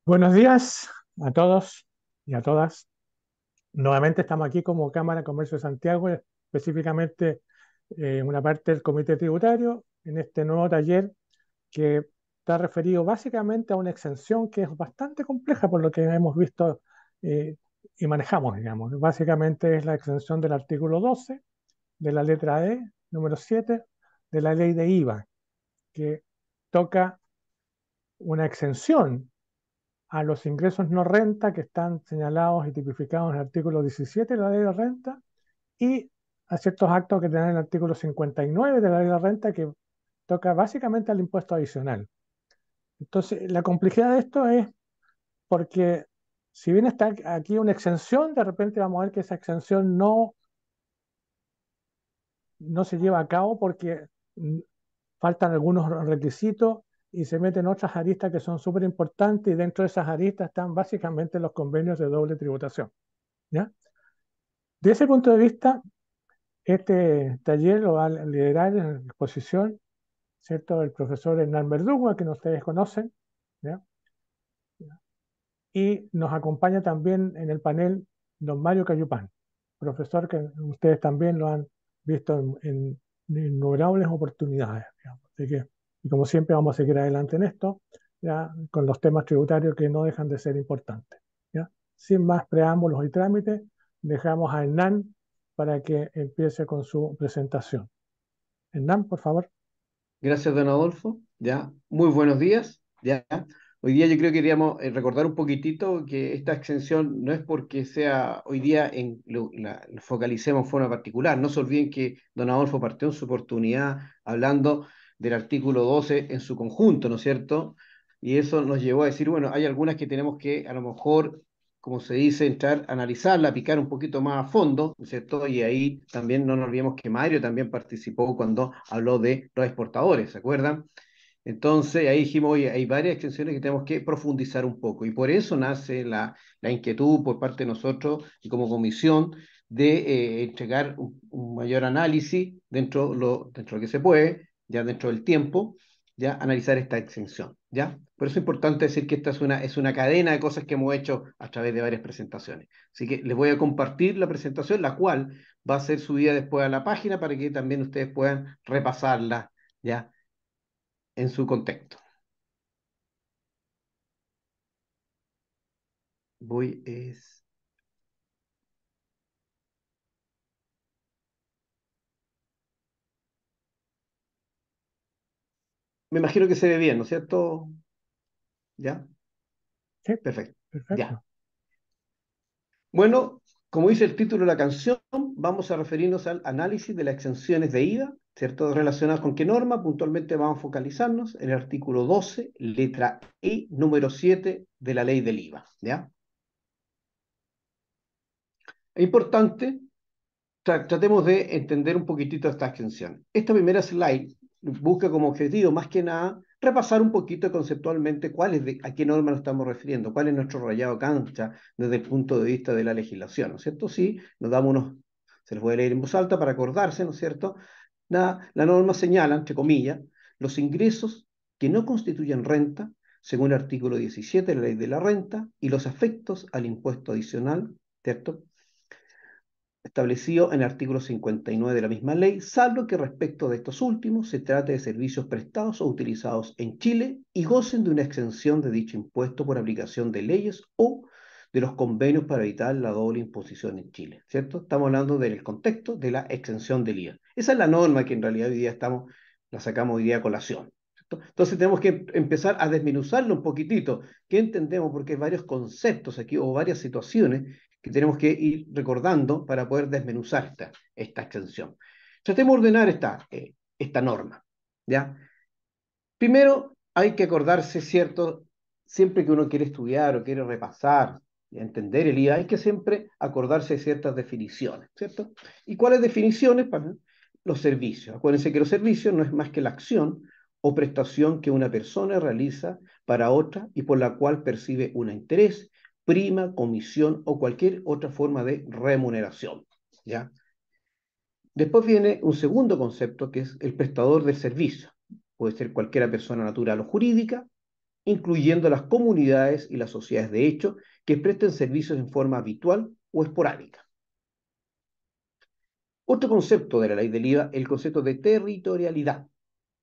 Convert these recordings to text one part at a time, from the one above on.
Buenos días a todos y a todas. Nuevamente estamos aquí como Cámara de Comercio de Santiago, específicamente en una parte del Comité Tributario, en este nuevo taller que está referido básicamente a una exención que es bastante compleja por lo que hemos visto eh, y manejamos, digamos. Básicamente es la exención del artículo 12 de la letra E, número 7 de la ley de IVA, que toca una exención a los ingresos no renta que están señalados y tipificados en el artículo 17 de la ley de renta y a ciertos actos que tienen el artículo 59 de la ley de renta que toca básicamente al impuesto adicional. Entonces, la complejidad de esto es porque si bien está aquí una exención, de repente vamos a ver que esa exención no se lleva a cabo porque mm, faltan algunos requisitos y se meten otras aristas que son súper importantes y dentro de esas aristas están básicamente los convenios de doble tributación. ¿Ya? De ese punto de vista, este taller lo va a liderar en la exposición, ¿cierto? El profesor Hernán Verdugo, a quien ustedes conocen, ¿ya? Y nos acompaña también en el panel don Mario Cayupán, profesor que ustedes también lo han visto en innumerables oportunidades, digamos. Así que, y como siempre, vamos a seguir adelante en esto, ya con los temas tributarios que no dejan de ser importantes, ¿ya? Sin más preámbulos y trámites, dejamos a Hernán para que empiece con su presentación. Hernán, por favor. Gracias, don Adolfo. Ya, muy buenos días. Ya, hoy día yo creo que queríamos recordar un poquitito que esta exención no es porque sea hoy día lo focalicemos en forma particular. No se olviden que don Adolfo partió en su oportunidad hablando del artículo 12 en su conjunto, ¿no es cierto? Y eso nos llevó a decir, bueno, hay algunas que tenemos que a lo mejor, como se dice, entrar, analizarla, picar un poquito más a fondo, ¿no es cierto? Y ahí también no nos olvidemos que Mario también participó cuando habló de los exportadores, ¿se acuerdan? Entonces ahí dijimos, oye, hay varias extensiones que tenemos que profundizar un poco y por eso nace la inquietud por parte de nosotros y como comisión de entregar un mayor análisis dentro de lo que se puede, ya dentro del tiempo, ya analizar esta exención, ¿ya? Por eso es importante decir que esta es una cadena de cosas que hemos hecho a través de varias presentaciones. Así que les voy a compartir la presentación, la cual va a ser subida después a la página para que también ustedes puedan repasarla, ¿ya? En su contexto. Voy es... Me imagino que se ve bien, ¿no es cierto? ¿Ya? Sí, Perfecto. Ya. perfecto. Bueno, como dice el título de la canción, vamos a referirnos al análisis de las exenciones de IVA, ¿cierto? Relacionadas con qué norma. Puntualmente vamos a focalizarnos en el artículo 12, letra E, número 7 de la ley del IVA, ¿ya? Es importante, tratemos de entender un poquitito esta extensión. Esta primera slide busca como objetivo, más que nada, repasar un poquito conceptualmente a qué norma nos estamos refiriendo, cuál es nuestro rayado cancha desde el punto de vista de la legislación, ¿no es cierto? Sí, nos damos se les voy a leer en voz alta para acordarse, ¿no es cierto? La norma señala, entre comillas, los ingresos que no constituyen renta, según el artículo 17 de la ley de la renta, y los afectos al impuesto adicional, ¿cierto? Establecido en el artículo 59 de la misma ley, salvo que respecto de estos últimos se trate de servicios prestados o utilizados en Chile y gocen de una exención de dicho impuesto por aplicación de leyes o de los convenios para evitar la doble imposición en Chile, ¿cierto? Estamos hablando del contexto de la exención del IVA. Esa es la norma que en realidad hoy día la sacamos hoy día a colación, ¿cierto? Entonces tenemos que empezar a desmenuzarlo un poquitito. ¿Qué entendemos? Porque hay varios conceptos aquí o varias situaciones que tenemos que ir recordando para poder desmenuzar esta extensión. Tratemos de ordenar esta norma, ¿ya? Primero, hay que acordarse, ¿cierto? Siempre que uno quiere estudiar o quiere repasar y entender el IA, hay que siempre acordarse de ciertas definiciones, ¿cierto? ¿Y cuáles definiciones? Para los servicios. Acuérdense que los servicios no es más que la acción o prestación que una persona realiza para otra y por la cual percibe un interés, prima, comisión o cualquier otra forma de remuneración, ¿ya? Después viene un segundo concepto que es el prestador del servicio. Puede ser cualquiera persona natural o jurídica, incluyendo las comunidades y las sociedades de hecho que presten servicios en forma habitual o esporádica. Otro concepto de la ley del IVA es el concepto de territorialidad,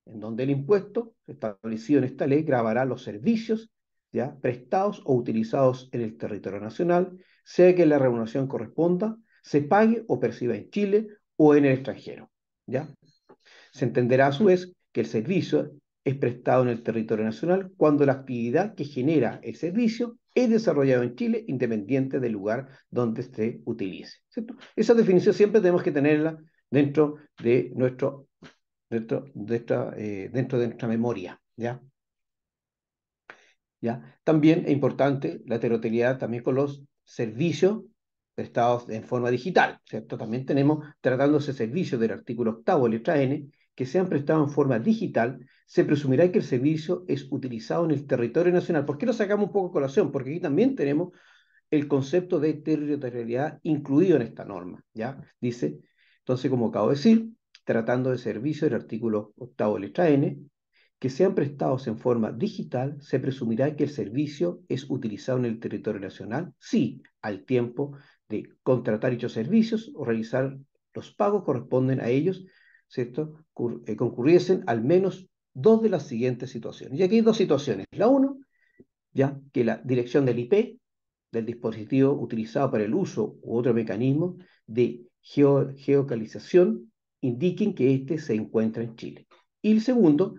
en donde el impuesto establecido en esta ley gravará los servicios ya prestados o utilizados en el territorio nacional, sea que la remuneración corresponda, se pague o perciba en Chile o en el extranjero. ¿Ya? Se entenderá a su vez que el servicio es prestado en el territorio nacional cuando la actividad que genera el servicio es desarrollado en Chile independiente del lugar donde se utilice. ¿Cierto? Esa definición siempre tenemos que tenerla dentro de dentro de nuestra memoria, ¿ya? ¿Ya? También es importante la territorialidad también con los servicios prestados en forma digital, ¿cierto? También tenemos, tratándose servicios del artículo octavo, letra N, que sean prestados en forma digital, se presumirá que el servicio es utilizado en el territorio nacional. ¿Por qué lo sacamos un poco a colación? Porque aquí también tenemos el concepto de territorialidad incluido en esta norma, ¿ya? Dice, entonces, como acabo de decir, tratando de servicio del artículo octavo, letra N, que sean prestados en forma digital, se presumirá que el servicio es utilizado en el territorio nacional si, al tiempo de contratar dichos servicios o realizar los pagos corresponden a ellos, ¿cierto? Concurriesen al menos dos de las siguientes situaciones. Y aquí hay dos situaciones. La uno, ya que la dirección del IP del dispositivo utilizado para el uso u otro mecanismo de geocalización indiquen que éste se encuentra en Chile. Y el segundo,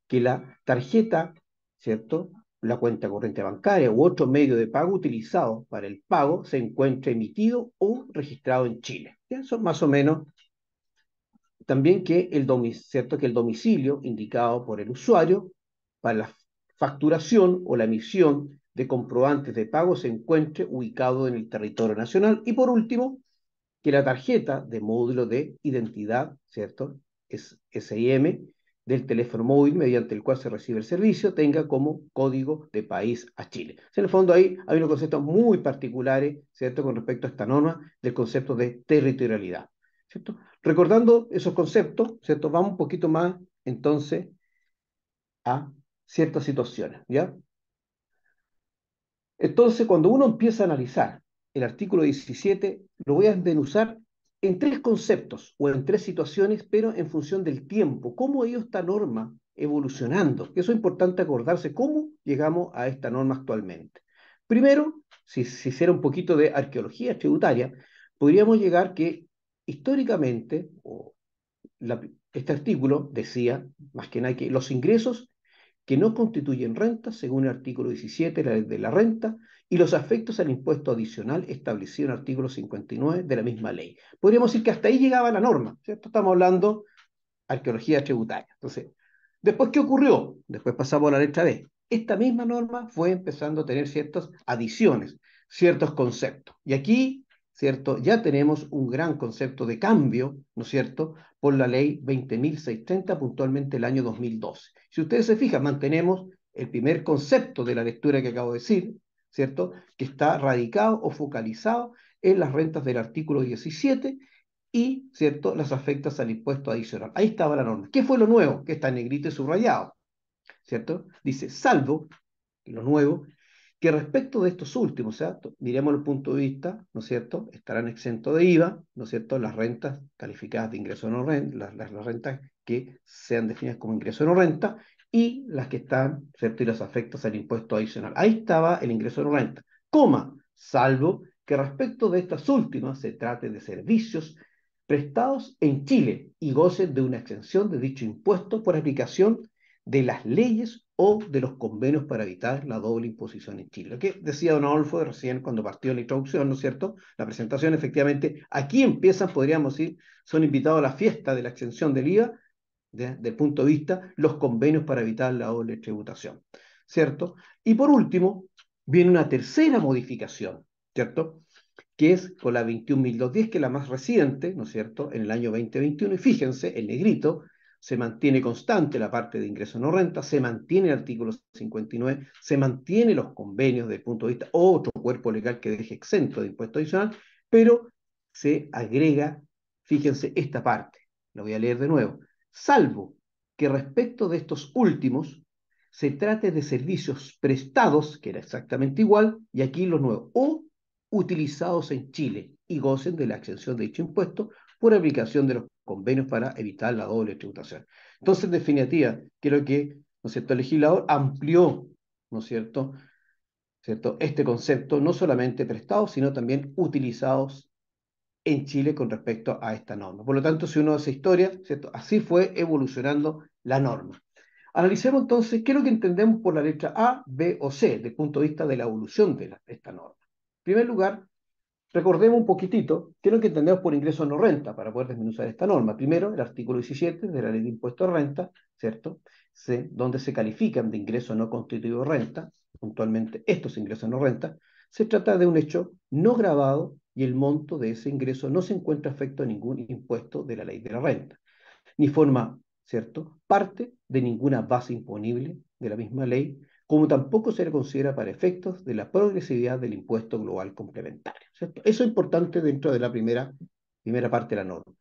que la tarjeta, ¿cierto? La cuenta corriente bancaria u otro medio de pago utilizado para el pago se encuentra emitido o registrado en Chile. ¿Ya? Son más o menos también que ¿cierto? Que el domicilio indicado por el usuario para la facturación o la emisión de comprobantes de pago se encuentre ubicado en el territorio nacional. Y por último, que la tarjeta de módulo de identidad, ¿cierto? Es SIM del teléfono móvil mediante el cual se recibe el servicio tenga como código de país a Chile. En el fondo ahí hay unos conceptos muy particulares, ¿cierto? Con respecto a esta norma del concepto de territorialidad, ¿cierto? Recordando esos conceptos, ¿cierto? Vamos un poquito más entonces a ciertas situaciones, ¿ya? Entonces, cuando uno empieza a analizar el artículo 17, lo voy a desmenuzar en tres conceptos o en tres situaciones, pero en función del tiempo. ¿Cómo ha ido esta norma evolucionando? Eso es importante acordarse cómo llegamos a esta norma actualmente. Primero, si se hiciera un poquito de arqueología tributaria, podríamos llegar que históricamente, este artículo decía, más que nada, que los ingresos que no constituyen renta, según el artículo 17 de la ley de la renta, y los afectos al impuesto adicional establecido en el artículo 59 de la misma ley. Podríamos decir que hasta ahí llegaba la norma, ¿cierto? Estamos hablando de arqueología tributaria. Entonces, ¿después qué ocurrió? Después pasamos a la letra B. Esta misma norma fue empezando a tener ciertas adiciones, ciertos conceptos. Y aquí, ¿cierto? Ya tenemos un gran concepto de cambio, ¿no es cierto?, por la ley 20.630, puntualmente el año 2012. Si ustedes se fijan, mantenemos el primer concepto de la lectura que acabo de decir, ¿cierto?, que está radicado o focalizado en las rentas del artículo 17 y, ¿cierto?, las afectas al impuesto adicional. Ahí estaba la norma. ¿Qué fue lo nuevo? Que está en negrito y subrayado, ¿cierto? Dice, salvo, lo nuevo, que respecto de estos últimos, o sea, miremos el punto de vista, ¿no es cierto?, estarán exentos de IVA, ¿no es cierto?, las rentas calificadas de ingreso no renta, las rentas que sean definidas como ingreso no renta, y las que están, ¿cierto?, y las afectas al impuesto adicional. Ahí estaba el ingreso no renta, coma, salvo que respecto de estas últimas se trate de servicios prestados en Chile y gocen de una exención de dicho impuesto por aplicación de las leyes o de los convenios para evitar la doble imposición en Chile. Lo que decía don Adolfo recién cuando partió la introducción, ¿no es cierto? La presentación, efectivamente, aquí empiezan, podríamos decir, son invitados a la fiesta de la exención del IVA, desde el punto de vista, los convenios para evitar la doble tributación, ¿cierto? Y por último, viene una tercera modificación, ¿cierto?, que es con la 21.210, que es la más reciente, ¿no es cierto?, en el año 2021, y fíjense, el negrito, se mantiene constante la parte de ingreso no renta, se mantiene el artículo 59, se mantiene los convenios desde el punto de vista, otro cuerpo legal que deje exento de impuesto adicional, pero se agrega, fíjense, esta parte, la voy a leer de nuevo, salvo que respecto de estos últimos se trate de servicios prestados, que era exactamente igual, y aquí lo nuevo, o utilizados en Chile y gocen de la exención de dicho impuesto por aplicación de los convenios para evitar la doble tributación. Entonces, en definitiva, creo que, ¿no es cierto?, el legislador amplió, ¿no es cierto?, ¿cierto?, este concepto, no solamente prestados, sino también utilizados en Chile con respecto a esta norma. Por lo tanto, si uno hace historia, ¿cierto?, así fue evolucionando la norma. Analicemos entonces qué es lo que entendemos por la letra A, B o C, desde el punto de vista de la evolución de esta norma. En primer lugar, recordemos un poquitito qué es lo que entendemos por ingreso no renta para poder desmenuzar esta norma. Primero, el artículo 17 de la Ley de Impuestos de Renta, ¿cierto? Donde se califican de ingreso no constitutivo de renta, puntualmente estos ingresos no renta, se trata de un hecho no grabado y el monto de ese ingreso no se encuentra afecto a ningún impuesto de la Ley de la Renta ni forma, ¿cierto?, parte de ninguna base imponible de la misma ley, como tampoco se le considera para efectos de la progresividad del impuesto global complementario, ¿cierto? Eso es importante dentro de la primera parte de la norma.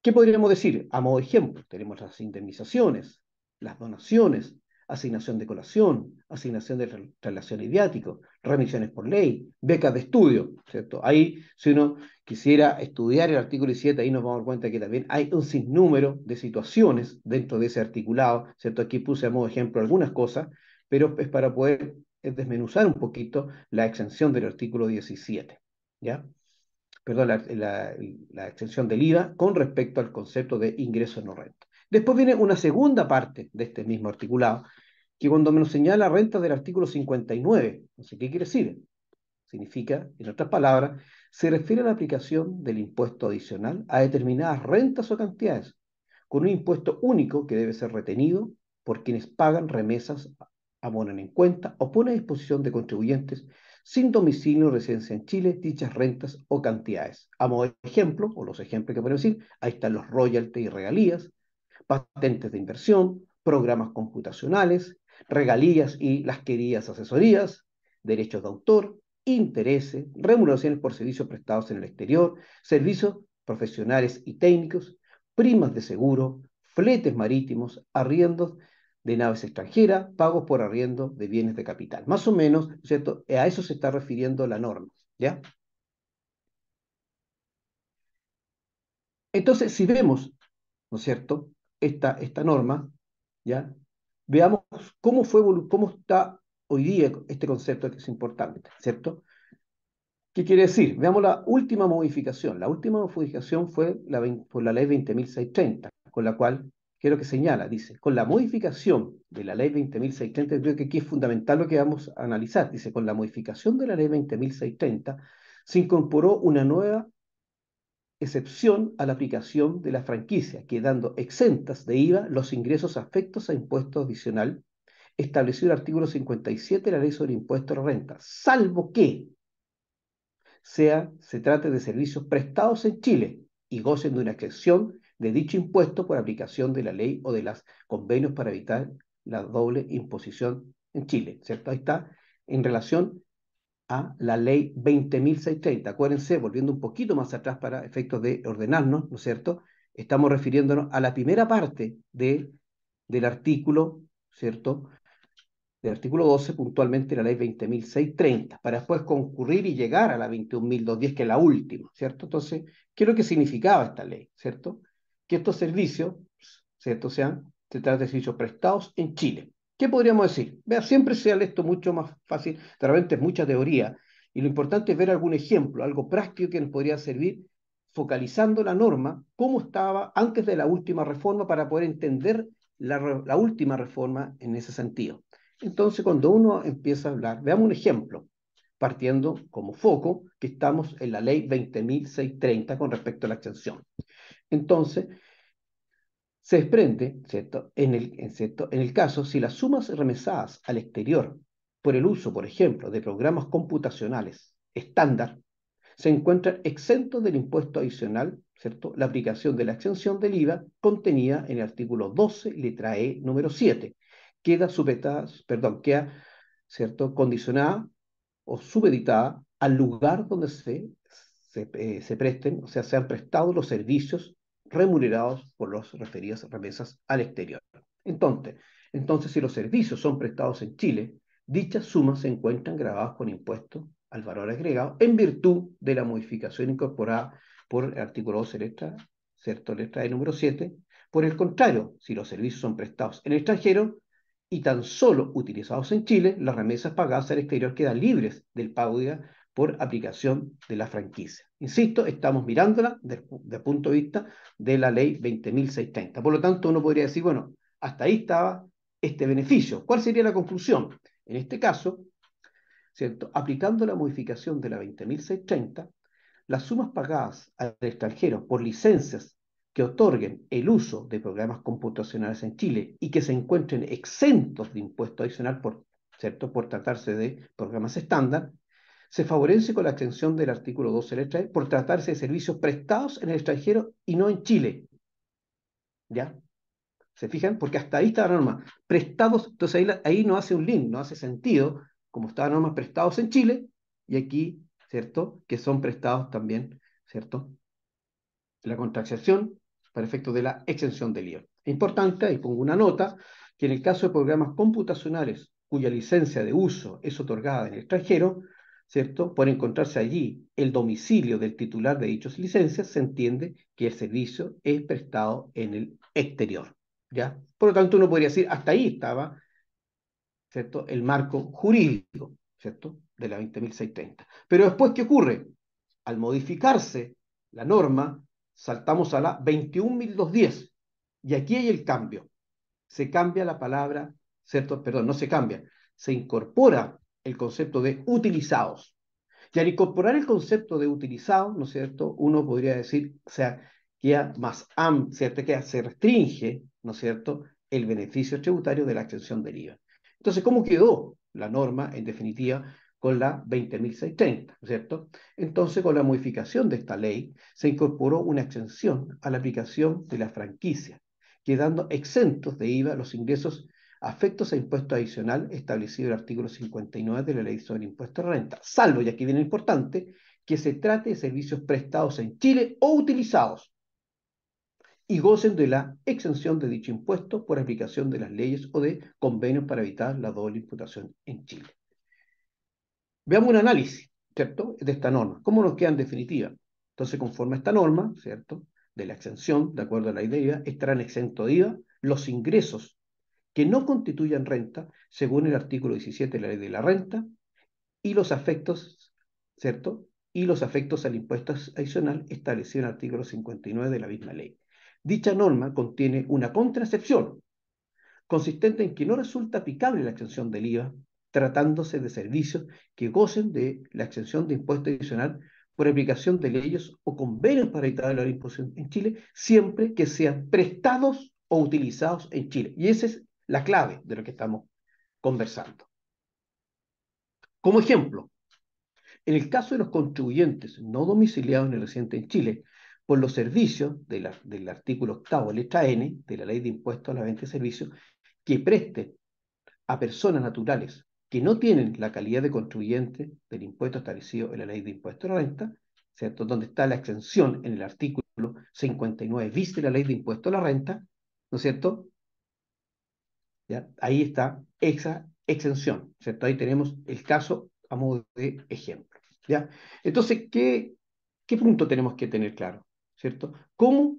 ¿Qué podríamos decir? A modo de ejemplo, tenemos las indemnizaciones, las donaciones, asignación de colación, asignación de relación viático, remisiones por ley, becas de estudio, ¿cierto? Ahí, si uno quisiera estudiar el artículo 17, ahí nos vamos a dar cuenta que también hay un sinnúmero de situaciones dentro de ese articulado, ¿cierto? Aquí puse a modo de ejemplo algunas cosas, pero es para poder desmenuzar un poquito la exención del artículo 17, ¿ya? Perdón, la exención del IVA con respecto al concepto de ingreso no renta. Después viene una segunda parte de este mismo articulado, que cuando me lo señala renta del artículo 59, no sé qué quiere decir, significa, en otras palabras, se refiere a la aplicación del impuesto adicional a determinadas rentas o cantidades, con un impuesto único que debe ser retenido por quienes pagan remesas, abonan en cuenta o ponen a disposición de contribuyentes sin domicilio o residencia en Chile dichas rentas o cantidades. A modo de ejemplo, o los ejemplos que podemos decir, ahí están los royalties y regalías, patentes de inversión, programas computacionales, regalías y las queridas asesorías, derechos de autor, intereses, remuneraciones por servicios prestados en el exterior, servicios profesionales y técnicos, primas de seguro, fletes marítimos, arriendos de naves extranjeras, pagos por arriendo de bienes de capital. Más o menos, ¿cierto? A eso se está refiriendo la norma, ¿ya? Entonces, si vemos, ¿no es cierto?, esta norma, ¿ya? Veamos cómo está hoy día este concepto que es importante, ¿cierto? ¿Qué quiere decir? Veamos la última modificación. La última modificación fue por la ley 20.630, con la cual, ¿qué es lo que señala? Dice, con la modificación de la ley 20.630, creo que aquí es fundamental lo que vamos a analizar. Dice, con la modificación de la ley 20.630, se incorporó una nueva excepción a la aplicación de la franquicia, quedando exentas de IVA los ingresos afectos a impuesto adicional establecido el artículo 57 de la Ley sobre Impuestos de Renta, salvo que se trate de servicios prestados en Chile y gocen de una excepción de dicho impuesto por aplicación de la ley o de los convenios para evitar la doble imposición en Chile, ¿cierto? Ahí está en relación a la ley 20.630. Acuérdense, volviendo un poquito más atrás para efectos de ordenarnos, ¿no es cierto? Estamos refiriéndonos a la primera parte del artículo, ¿cierto?, del artículo 12, puntualmente la ley 20.630, para después concurrir y llegar a la 21.210, que es la última, ¿cierto? Entonces, ¿qué es lo que significaba esta ley, ¿cierto? Que estos servicios, ¿cierto?, se trata de servicios prestados en Chile. ¿Qué podríamos decir? Vea, siempre se ha esto mucho más fácil, de repente es mucha teoría, y lo importante es ver algún ejemplo, algo práctico que nos podría servir, focalizando la norma, cómo estaba antes de la última reforma, para poder entender la última reforma en ese sentido. Entonces, cuando uno empieza a hablar, veamos un ejemplo, partiendo como foco que estamos en la ley 20.630 con respecto a la extensión. Entonces, se desprende, ¿cierto?, en el caso, si las sumas remesadas al exterior por el uso, por ejemplo, de programas computacionales estándar, se encuentran exentos del impuesto adicional, ¿cierto?, la aplicación de la exención del IVA contenida en el artículo 12, letra E, número 7, queda queda, ¿cierto?, condicionada o supeditada al lugar donde se presten, o sea, sean prestados los servicios remunerados por los referidos remesas al exterior. Entonces, Entonces, si los servicios son prestados en Chile, dichas sumas se encuentran grabadas con impuesto al valor agregado en virtud de la modificación incorporada por el artículo 12, letra E número 7. Por el contrario, si los servicios son prestados en el extranjero y tan solo utilizados en Chile, las remesas pagadas al exterior quedan libres del pago de IVA por aplicación de la franquicia. Insisto, estamos mirándola desde el punto de vista de la ley 20.630. Por lo tanto, uno podría decir, bueno, hasta ahí estaba este beneficio. ¿Cuál sería la conclusión? En este caso, ¿cierto? Aplicando la modificación de la 20.630, las sumas pagadas al extranjero por licencias que otorguen el uso de programas computacionales en Chile y que se encuentren exentos de impuesto adicional ¿cierto? Por tratarse de programas estándar, se favorece con la extensión del artículo 12 letra E por tratarse de servicios prestados en el extranjero y no en Chile. ¿Ya? ¿Se fijan? Porque hasta ahí está la norma. Prestados, entonces ahí no hace un link, no hace sentido, como está la norma prestados en Chile, y aquí, ¿cierto? Que son prestados también, ¿cierto? La contratación para efectos de la exención del IVA. Es importante, ahí pongo una nota, que en el caso de programas computacionales cuya licencia de uso es otorgada en el extranjero, ¿cierto? Por encontrarse allí el domicilio del titular de dichas licencias, se entiende que el servicio es prestado en el exterior, ¿ya? Por lo tanto, uno podría decir, hasta ahí estaba, ¿cierto? El marco jurídico, ¿cierto? De la 20.630. Pero después, ¿qué ocurre? Al modificarse la norma, saltamos a la 21.210. Y aquí hay el cambio. Se cambia la palabra, ¿cierto? Perdón, no se cambia. Se incorpora el concepto de utilizados. Y al incorporar el concepto de utilizados, ¿no es cierto? Uno podría decir, o sea, queda más amplio, ¿cierto? Que se restringe, ¿no es cierto?, el beneficio tributario de la extensión del IVA. Entonces, ¿cómo quedó la norma, en definitiva, con la 20.630, ¿no es cierto? Entonces, con la modificación de esta ley, se incorporó una exención a la aplicación de la franquicia, quedando exentos de IVA los ingresos afectos a impuesto adicional establecido en el artículo 59 de la Ley sobre Impuesto de Renta, salvo, y aquí viene lo importante, que se trate de servicios prestados en Chile o utilizados y gocen de la exención de dicho impuesto por aplicación de las leyes o de convenios para evitar la doble imputación en Chile. Veamos un análisis, ¿cierto?, de esta norma. ¿Cómo nos queda en definitiva? Entonces, conforme a esta norma, ¿cierto?, de la exención, de acuerdo a la ley de IVA, estarán exentos de IVA los ingresos que no constituyan renta, según el artículo 17 de la ley de la renta, y los afectos, ¿cierto? Y los afectos al impuesto adicional establecido en el artículo 59 de la misma ley. Dicha norma contiene una contraexcepción, consistente en que no resulta aplicable la exención del IVA, tratándose de servicios que gocen de la exención de impuesto adicional por aplicación de leyes o convenios para evitar la imposición en Chile, siempre que sean prestados o utilizados en Chile. Y esa es la clave de lo que estamos conversando. Como ejemplo, en el caso de los contribuyentes no domiciliados ni residentes en Chile, por los servicios del artículo 8, letra N, de la Ley de Impuestos a la Venta de Servicios, que presten a personas naturales que no tienen la calidad de contribuyente del impuesto establecido en la Ley de Impuestos a la Renta, ¿cierto? Donde está la exención en el artículo 59 bis de la Ley de Impuestos a la Renta, ¿no es cierto? ¿Ya? Ahí está esa exención, ¿cierto? Ahí tenemos el caso a modo de ejemplo, ¿ya? Entonces, ¿qué punto tenemos que tener claro? ¿Cierto? ¿Cómo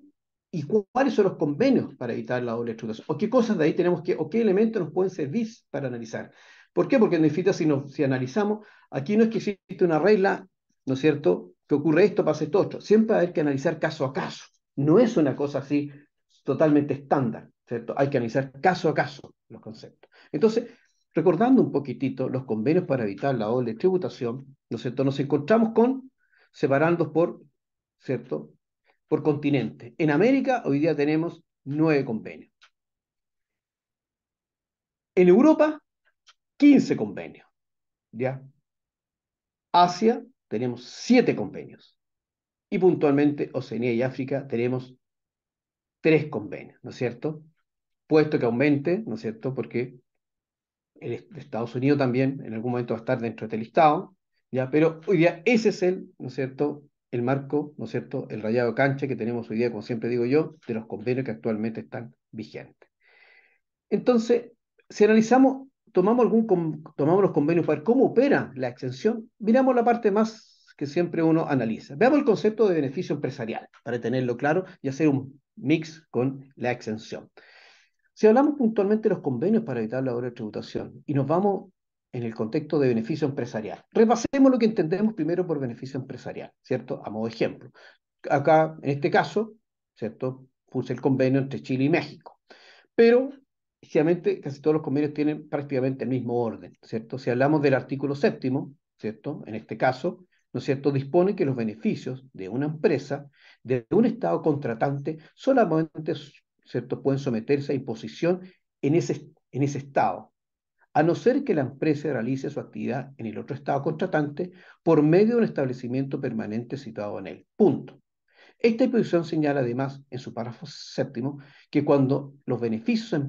y cuáles son los convenios para evitar la doble tributación? ¿O qué cosas de ahí tenemos que, o qué elementos nos pueden servir para analizar? ¿Por qué? Porque en definitiva, si analizamos, aquí no es que existe una regla, ¿no es cierto?, que ocurre esto, pasa esto otro. Siempre hay que analizar caso a caso. No es una cosa así totalmente estándar, ¿cierto? Hay que analizar caso a caso los conceptos. Entonces, recordando un poquitito los convenios para evitar la doble tributación, ¿no es cierto? Nos encontramos con separándolos por, ¿cierto?, por continente. En América hoy día tenemos 9 convenios. En Europa, 15 convenios, ¿ya? Asia, tenemos 7 convenios. Y puntualmente, Oceanía y África, tenemos 3 convenios, ¿no es cierto? Puesto que aumente, ¿no es cierto? Porque de Estados Unidos también en algún momento va a estar dentro del listado, ¿ya? Pero hoy día ese es ¿no es cierto?, el marco, ¿no es cierto?, el rayado de cancha que tenemos hoy día, como siempre digo yo, de los convenios que actualmente están vigentes. Entonces, si analizamos, tomamos los convenios para ver cómo opera la exención, miramos la parte más que siempre uno analiza. Veamos el concepto de beneficio empresarial, para tenerlo claro y hacer un mix con la exención. Si hablamos puntualmente de los convenios para evitar la doble tributación y nos vamos en el contexto de beneficio empresarial, repasemos lo que entendemos primero por beneficio empresarial, ¿cierto? A modo de ejemplo. Acá, en este caso, ¿cierto? Puse el convenio entre Chile y México. Pero, efectivamente, casi todos los convenios tienen prácticamente el mismo orden, ¿cierto? Si hablamos del artículo séptimo, ¿cierto? En este caso, ¿no es cierto? Dispone que los beneficios de una empresa, de un Estado contratante, solamente, ¿cierto? Pueden someterse a imposición en ese Estado, a no ser que la empresa realice su actividad en el otro Estado contratante por medio de un establecimiento permanente situado en él. Punto. Esta disposición señala además en su párrafo séptimo que cuando los beneficios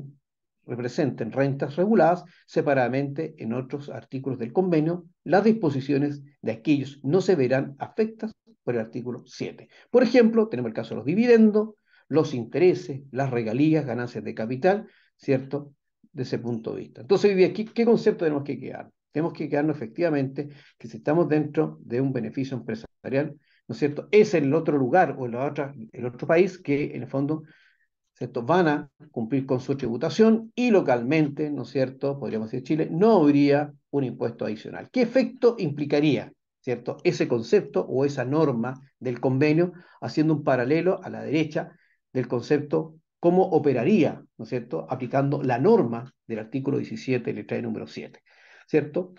representen rentas reguladas separadamente en otros artículos del convenio, las disposiciones de aquellos no se verán afectadas por el artículo 7. Por ejemplo, tenemos el caso de los dividendos, los intereses, las regalías, ganancias de capital, ¿cierto? De ese punto de vista. Entonces, hoy día, ¿qué concepto tenemos que quedar? Tenemos que quedarnos efectivamente que si estamos dentro de un beneficio empresarial, ¿no es cierto? Es el otro lugar o el otro país que en el fondo, ¿cierto? Van a cumplir con su tributación y localmente, ¿no es cierto? Podríamos decir Chile, no habría un impuesto adicional. ¿Qué efecto implicaría, ¿cierto? Ese concepto o esa norma del convenio, haciendo un paralelo a la derecha del concepto, cómo operaría, ¿no es cierto? Aplicando la norma del artículo 17, letra E número 7, ¿cierto?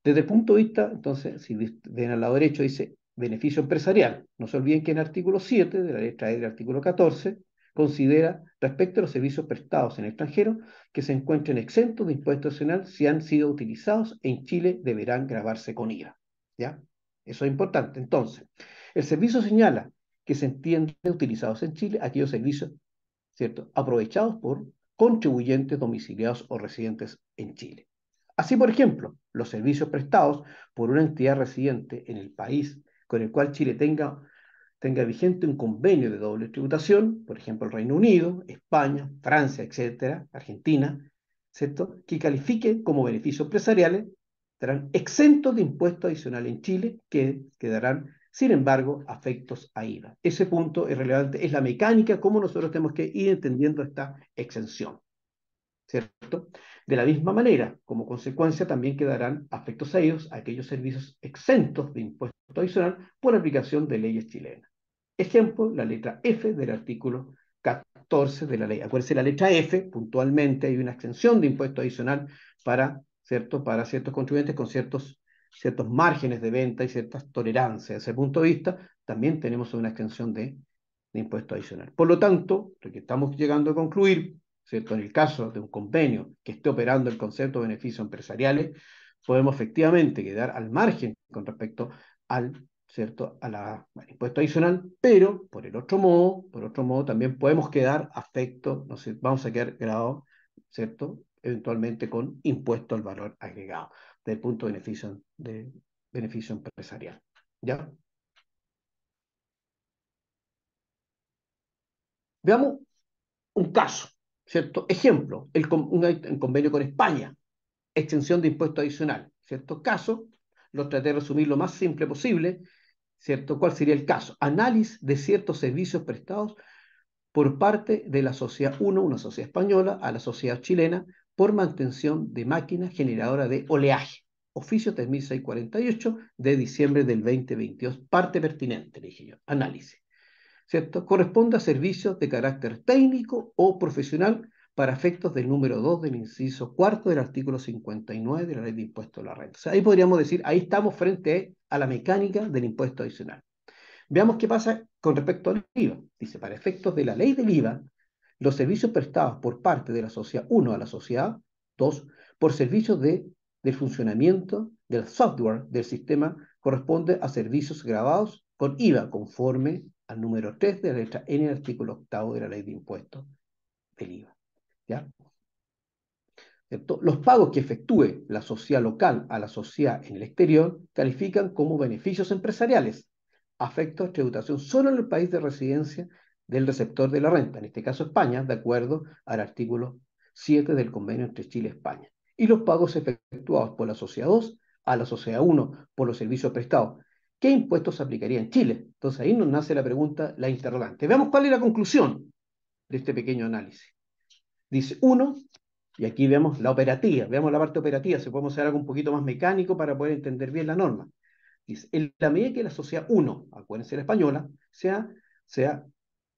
Desde el punto de vista, entonces, si ven al lado derecho, dice beneficio empresarial. No se olviden que en el artículo 7, de la letra E del artículo 14, considera respecto a los servicios prestados en el extranjero que se encuentren exentos de impuesto nacional si han sido utilizados en Chile deberán gravarse con IVA. ¿Ya? Eso es importante. Entonces, el servicio señala que se entiende utilizados en Chile aquellos servicios, ¿cierto?, aprovechados por contribuyentes domiciliados o residentes en Chile. Así, por ejemplo, los servicios prestados por una entidad residente en el país con el cual Chile tenga vigente un convenio de doble tributación, por ejemplo, el Reino Unido, España, Francia, etcétera, Argentina, ¿cierto?, que califiquen como beneficios empresariales, estarán exentos de impuesto adicional en Chile, que quedarán, sin embargo, afectos a IVA. Ese punto es relevante, es la mecánica, cómo nosotros tenemos que ir entendiendo esta exención, ¿cierto? De la misma manera, como consecuencia, también quedarán afectos a ellos aquellos servicios exentos de impuesto adicional por aplicación de leyes chilenas. Ejemplo, la letra F del artículo 14 de la ley. Acuérdense, la letra F, puntualmente, hay una exención de impuesto adicional para, ¿cierto?, para ciertos contribuyentes con ciertos márgenes de venta y ciertas tolerancias. Desde ese punto de vista, también tenemos una exención de impuesto adicional. Por lo tanto, lo que estamos llegando a concluir, ¿cierto?, en el caso de un convenio que esté operando el concepto de beneficios empresariales, podemos efectivamente quedar al margen con respecto al, ¿cierto?, al impuesto adicional, pero por otro modo también podemos quedar afectos, no sé, vamos a quedar grabados, ¿cierto?, eventualmente con impuesto al valor agregado, desde el punto de beneficio empresarial. ¿Ya? Veamos un caso, ¿cierto? Ejemplo, un convenio con España, extensión de impuesto adicional, ¿cierto? Caso, lo traté de resumir lo más simple posible, ¿cierto? ¿Cuál sería el caso? Análisis de ciertos servicios prestados por parte de la sociedad 1, una sociedad española, a la sociedad chilena, por mantención de máquinas generadoras de oleaje. Oficio 3648 de diciembre del 2022. Parte pertinente, le dije yo. Análisis. ¿Cierto? Corresponde a servicios de carácter técnico o profesional para efectos del número 2 del inciso cuarto del artículo 59 de la Ley de Impuesto a la Renta. O sea, ahí podríamos decir, ahí estamos frente a la mecánica del impuesto adicional. Veamos qué pasa con respecto al IVA. Dice, para efectos de la ley del IVA, los servicios prestados por parte de la sociedad 1 a la sociedad 2 por servicios del funcionamiento del software del sistema corresponde a servicios grabados con IVA conforme al número 3 de la letra N del artículo 8 de la ley de impuestos del IVA. ¿Ya? ¿Cierto? Los pagos que efectúe la sociedad local a la sociedad en el exterior califican como beneficios empresariales, afectos a tributación solo en el país de residencia del receptor de la renta, en este caso España, de acuerdo al artículo 7 del convenio entre Chile y España, y los pagos efectuados por la Sociedad 2 a la Sociedad 1 por los servicios prestados. ¿Qué impuestos se aplicaría en Chile? Entonces ahí nos nace la pregunta, la interrogante. Veamos cuál es la conclusión de este pequeño análisis. Dice, uno, y aquí vemos la operativa, veamos la parte operativa, si podemos hacer algo un poquito más mecánico para poder entender bien la norma. Dice, en la medida que la sociedad 1, acuérdense la española, sea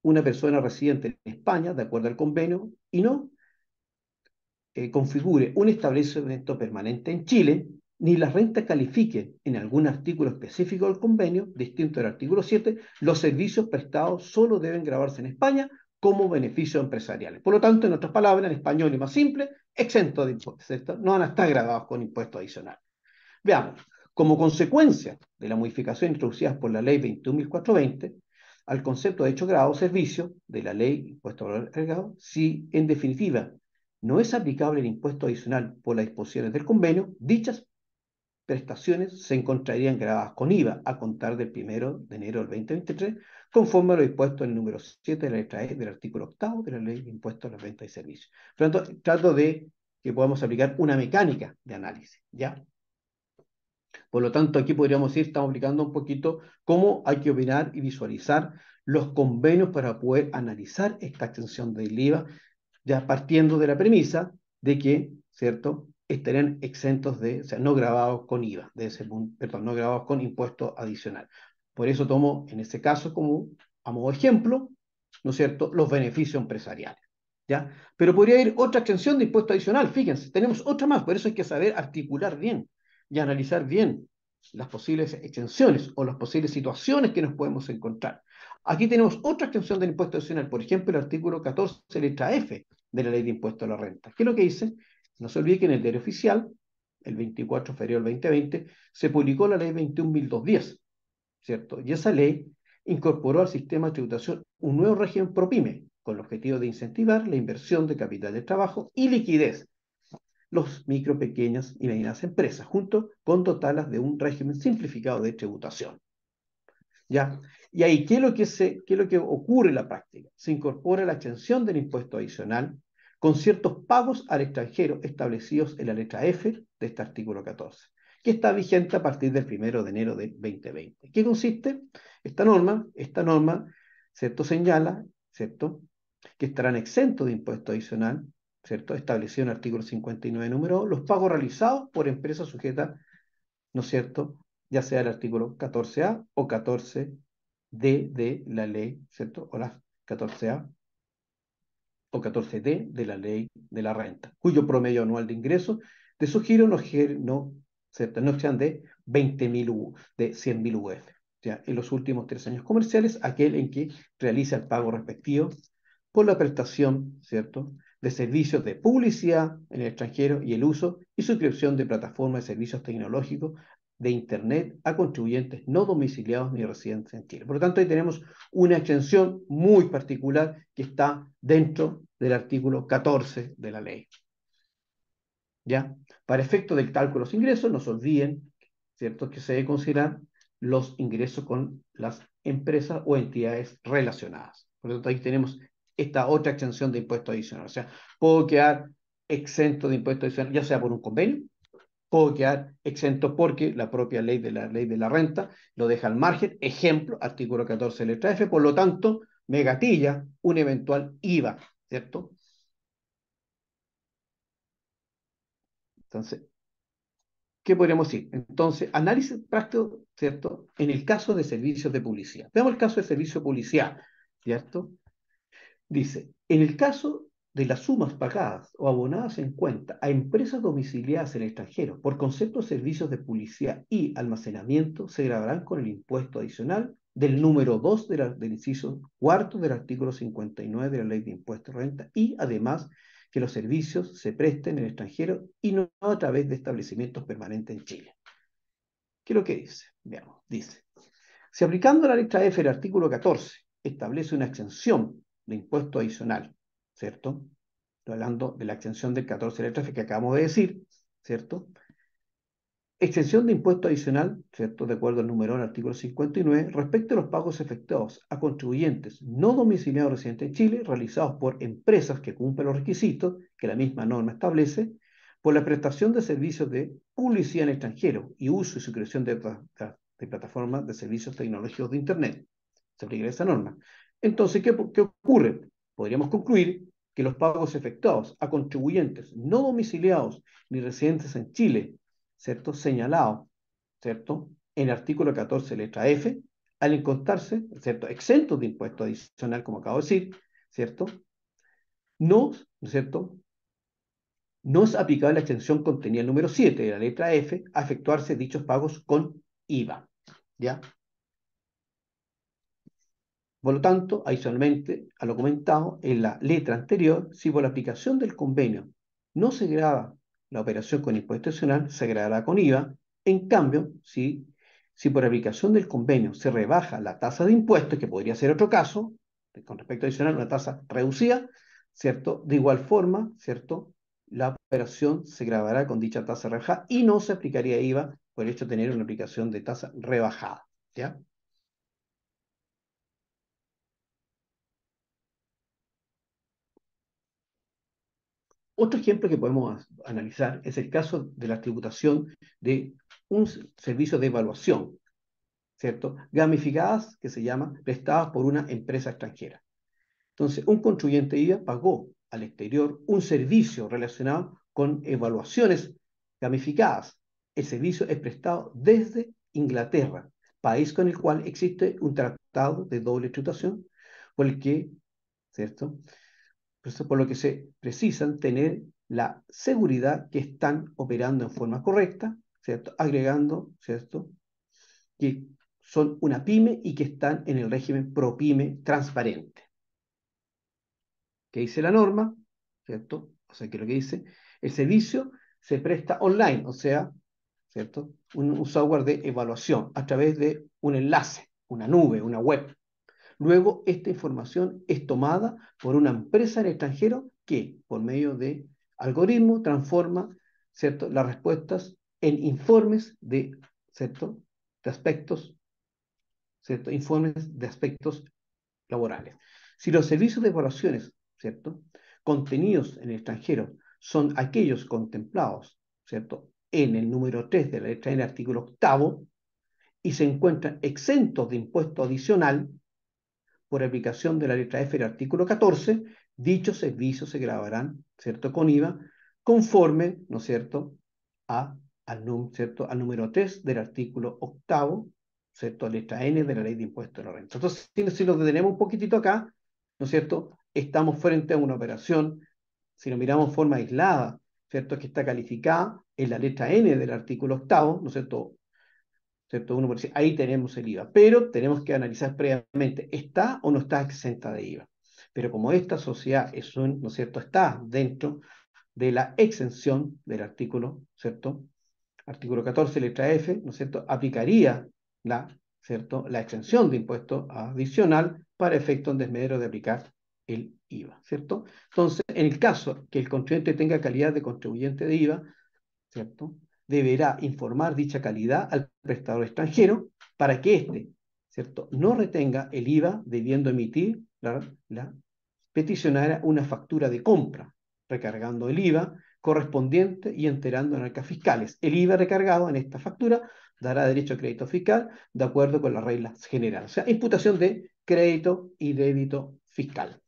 una persona residente en España, de acuerdo al convenio, y no configure un establecimiento permanente en Chile, ni las rentas califiquen en algún artículo específico del convenio, distinto del artículo 7, los servicios prestados solo deben grabarse en España como beneficios empresariales. Por lo tanto, en otras palabras, en español y más simple, exento de impuestos, no van a estar grabados con impuestos adicionales. Veamos, como consecuencia de la modificación introducida por la ley 21.420, al concepto de hecho grado o servicio de la ley impuesto valor agregado, si en definitiva no es aplicable el impuesto adicional por las disposiciones del convenio, dichas prestaciones se encontrarían grabadas con IVA a contar del 1 de enero del 2023, conforme a lo dispuesto en el número 7 de la letra E del artículo 8 de la ley de impuestos a la renta y servicios. Por lo tanto, trato de que podamos aplicar una mecánica de análisis, ¿ya? Por lo tanto, aquí podríamos decir, estamos aplicando un poquito cómo hay que opinar y visualizar los convenios para poder analizar esta extensión del IVA, ya partiendo de la premisa de que, ¿cierto?, estarían exentos de, o sea, no gravados con IVA, de ese punto, perdón, no gravados con impuesto adicional. Por eso tomo, en este caso, como a modo de ejemplo, ¿no es cierto?, los beneficios empresariales. ¿Ya? Pero podría ir otra extensión de impuesto adicional, fíjense, tenemos otra más, por eso hay que saber articular bien y analizar bien las posibles extensiones o las posibles situaciones que nos podemos encontrar. Aquí tenemos otra extensión del impuesto adicional, por ejemplo, el artículo 14, letra F de la ley de impuesto a la renta. ¿Qué es lo que dice? No se olvide que en el diario oficial, el 24 de febrero del 2020, se publicó la ley 21.210, ¿cierto? Y esa ley incorporó al sistema de tributación un nuevo régimen ProPyme, con el objetivo de incentivar la inversión de capital de trabajo y liquidez los micro, pequeñas y medianas empresas, junto con dotarlas de un régimen simplificado de tributación. ¿Ya? Y ahí, ¿qué es lo que ocurre en la práctica? Se incorpora la exención del impuesto adicional con ciertos pagos al extranjero establecidos en la letra F de este artículo 14, que está vigente a partir del 1 de enero del 2020. ¿Qué consiste? Esta norma, ¿cierto?, señala, ¿cierto?, que estarán exentos de impuesto adicional, ¿cierto?, establecido en el artículo 59, número 2, los pagos realizados por empresas sujetas, ¿no es cierto?, ya sea el artículo 14A o 14D de la ley, ¿cierto?, o las 14A o 14D de la ley de la renta, cuyo promedio anual de ingresos de su giro ¿cierto?, no sean de 20.000 de 100.000 UF. ¿Ya? En los últimos 3 años comerciales, aquel en que realiza el pago respectivo por la prestación, ¿cierto?, de servicios de publicidad en el extranjero y el uso y suscripción de plataformas de servicios tecnológicos de Internet a contribuyentes no domiciliados ni residentes en Chile. Por lo tanto, ahí tenemos una extensión muy particular que está dentro del artículo 14 de la ley. ¿Ya? Para efecto del cálculo de los ingresos, no se olviden, ¿cierto?, que se debe considerar los ingresos con las empresas o entidades relacionadas. Por lo tanto, ahí tenemos esta otra exención de impuesto adicional. O sea, puedo quedar exento de impuesto adicional, ya sea por un convenio, puedo quedar exento porque la propia ley de la renta lo deja al margen. Ejemplo, artículo 14, letra F, por lo tanto, me gatilla un eventual IVA, ¿cierto? Entonces, ¿qué podríamos decir? Entonces, análisis práctico, ¿cierto?, en el caso de servicios de publicidad. Veamos el caso de servicio de publicidad, ¿cierto? Dice, en el caso de las sumas pagadas o abonadas en cuenta a empresas domiciliadas en el extranjero por concepto de servicios de publicidad y almacenamiento, se grabarán con el impuesto adicional del número 2 del inciso cuarto del artículo 59 de la Ley de Impuestos de Renta, y además que los servicios se presten en el extranjero y no a través de establecimientos permanentes en Chile. ¿Qué es lo que dice? Veamos, dice, si aplicando la letra F del artículo 14 establece una exención de impuesto adicional, ¿cierto? Estoy hablando de la exención del 14 de letra F que acabamos de decir, ¿cierto? Exención de impuesto adicional, ¿cierto? De acuerdo al número del artículo 59, respecto a los pagos efectuados a contribuyentes no domiciliados residentes en Chile, realizados por empresas que cumplen los requisitos que la misma norma establece, por la prestación de servicios de publicidad en el extranjero y uso y suscripción de plataformas de servicios tecnológicos de Internet. Se aplica esa norma. Entonces, ¿qué ocurre? Podríamos concluir que los pagos efectuados a contribuyentes no domiciliados ni residentes en Chile, ¿cierto? Señalado, ¿cierto? En el artículo 14, letra F, al encontrarse, ¿cierto? Exentos de impuesto adicional, como acabo de decir, ¿cierto? No, ¿no es cierto? No es aplicable la extensión contenida en el número 7 de la letra F a efectuarse dichos pagos con IVA, ¿ya? Por lo tanto, adicionalmente a lo comentado en la letra anterior, si por la aplicación del convenio no se grava la operación con impuesto adicional, se gravará con IVA. En cambio, si por aplicación del convenio se rebaja la tasa de impuestos, que podría ser otro caso, con respecto adicional, una tasa reducida, ¿cierto? De igual forma, ¿cierto? La operación se gravará con dicha tasa rebajada y no se aplicaría IVA por el hecho de tener una aplicación de tasa rebajada, ¿ya? Otro ejemplo que podemos analizar es el caso de la tributación de un servicio de evaluación, ¿cierto? Gamificadas, que se llama, prestadas por una empresa extranjera. Entonces, un contribuyente IVA pagó al exterior un servicio relacionado con evaluaciones gamificadas. El servicio es prestado desde Inglaterra, país con el cual existe un tratado de doble tributación, por el que, ¿cierto? Por lo que se precisan tener la seguridad que están operando en forma correcta, ¿cierto? Agregando, ¿cierto? Que son una pyme y que están en el régimen ProPyme transparente. ¿Qué dice la norma? ¿Cierto? O sea, que lo que dice, el servicio se presta online, o sea, ¿cierto? Un software de evaluación a través de un enlace, una nube, una web. Luego, esta información es tomada por una empresa en el extranjero que, por medio de algoritmos, transforma, ¿cierto?, las respuestas en informes de, ¿cierto?, de aspectos, ¿cierto?, informes de aspectos laborales. Si los servicios de evaluaciones, ¿cierto?, contenidos en el extranjero son aquellos contemplados, ¿cierto?, en el número 3 de la letra N, artículo octavo, y se encuentran exentos de impuesto adicional, por aplicación de la letra F del artículo 14, dichos servicios se grabarán, ¿cierto?, con IVA, conforme, ¿no es cierto?, ¿cierto?, al número 3 del artículo octavo, ¿cierto?, letra N de la Ley de Impuestos de la Renta. Entonces, si nos detenemos un poquitito acá, ¿no es cierto?, estamos frente a una operación, si lo miramos de forma aislada, ¿cierto?, que está calificada en la letra N del artículo octavo, ¿no es cierto?, ¿cierto? Uno puede decir, ahí tenemos el IVA, pero tenemos que analizar previamente, ¿está o no está exenta de IVA? Pero como esta sociedad es ¿no es cierto?, está dentro de la exención del artículo, ¿cierto? Artículo 14, letra F, ¿no es cierto?, aplicaría ¿cierto?, la exención de impuesto adicional para efecto en desmedro de aplicar el IVA, ¿cierto? Entonces, en el caso que el contribuyente tenga calidad de contribuyente de IVA, ¿cierto?, deberá informar dicha calidad al prestador extranjero para que éste, ¿cierto?, no retenga el IVA, debiendo emitir la peticionaria una factura de compra, recargando el IVA correspondiente y enterando en arcas fiscales. El IVA recargado en esta factura dará derecho a crédito fiscal de acuerdo con las reglas generales. O sea, imputación de crédito y débito fiscal.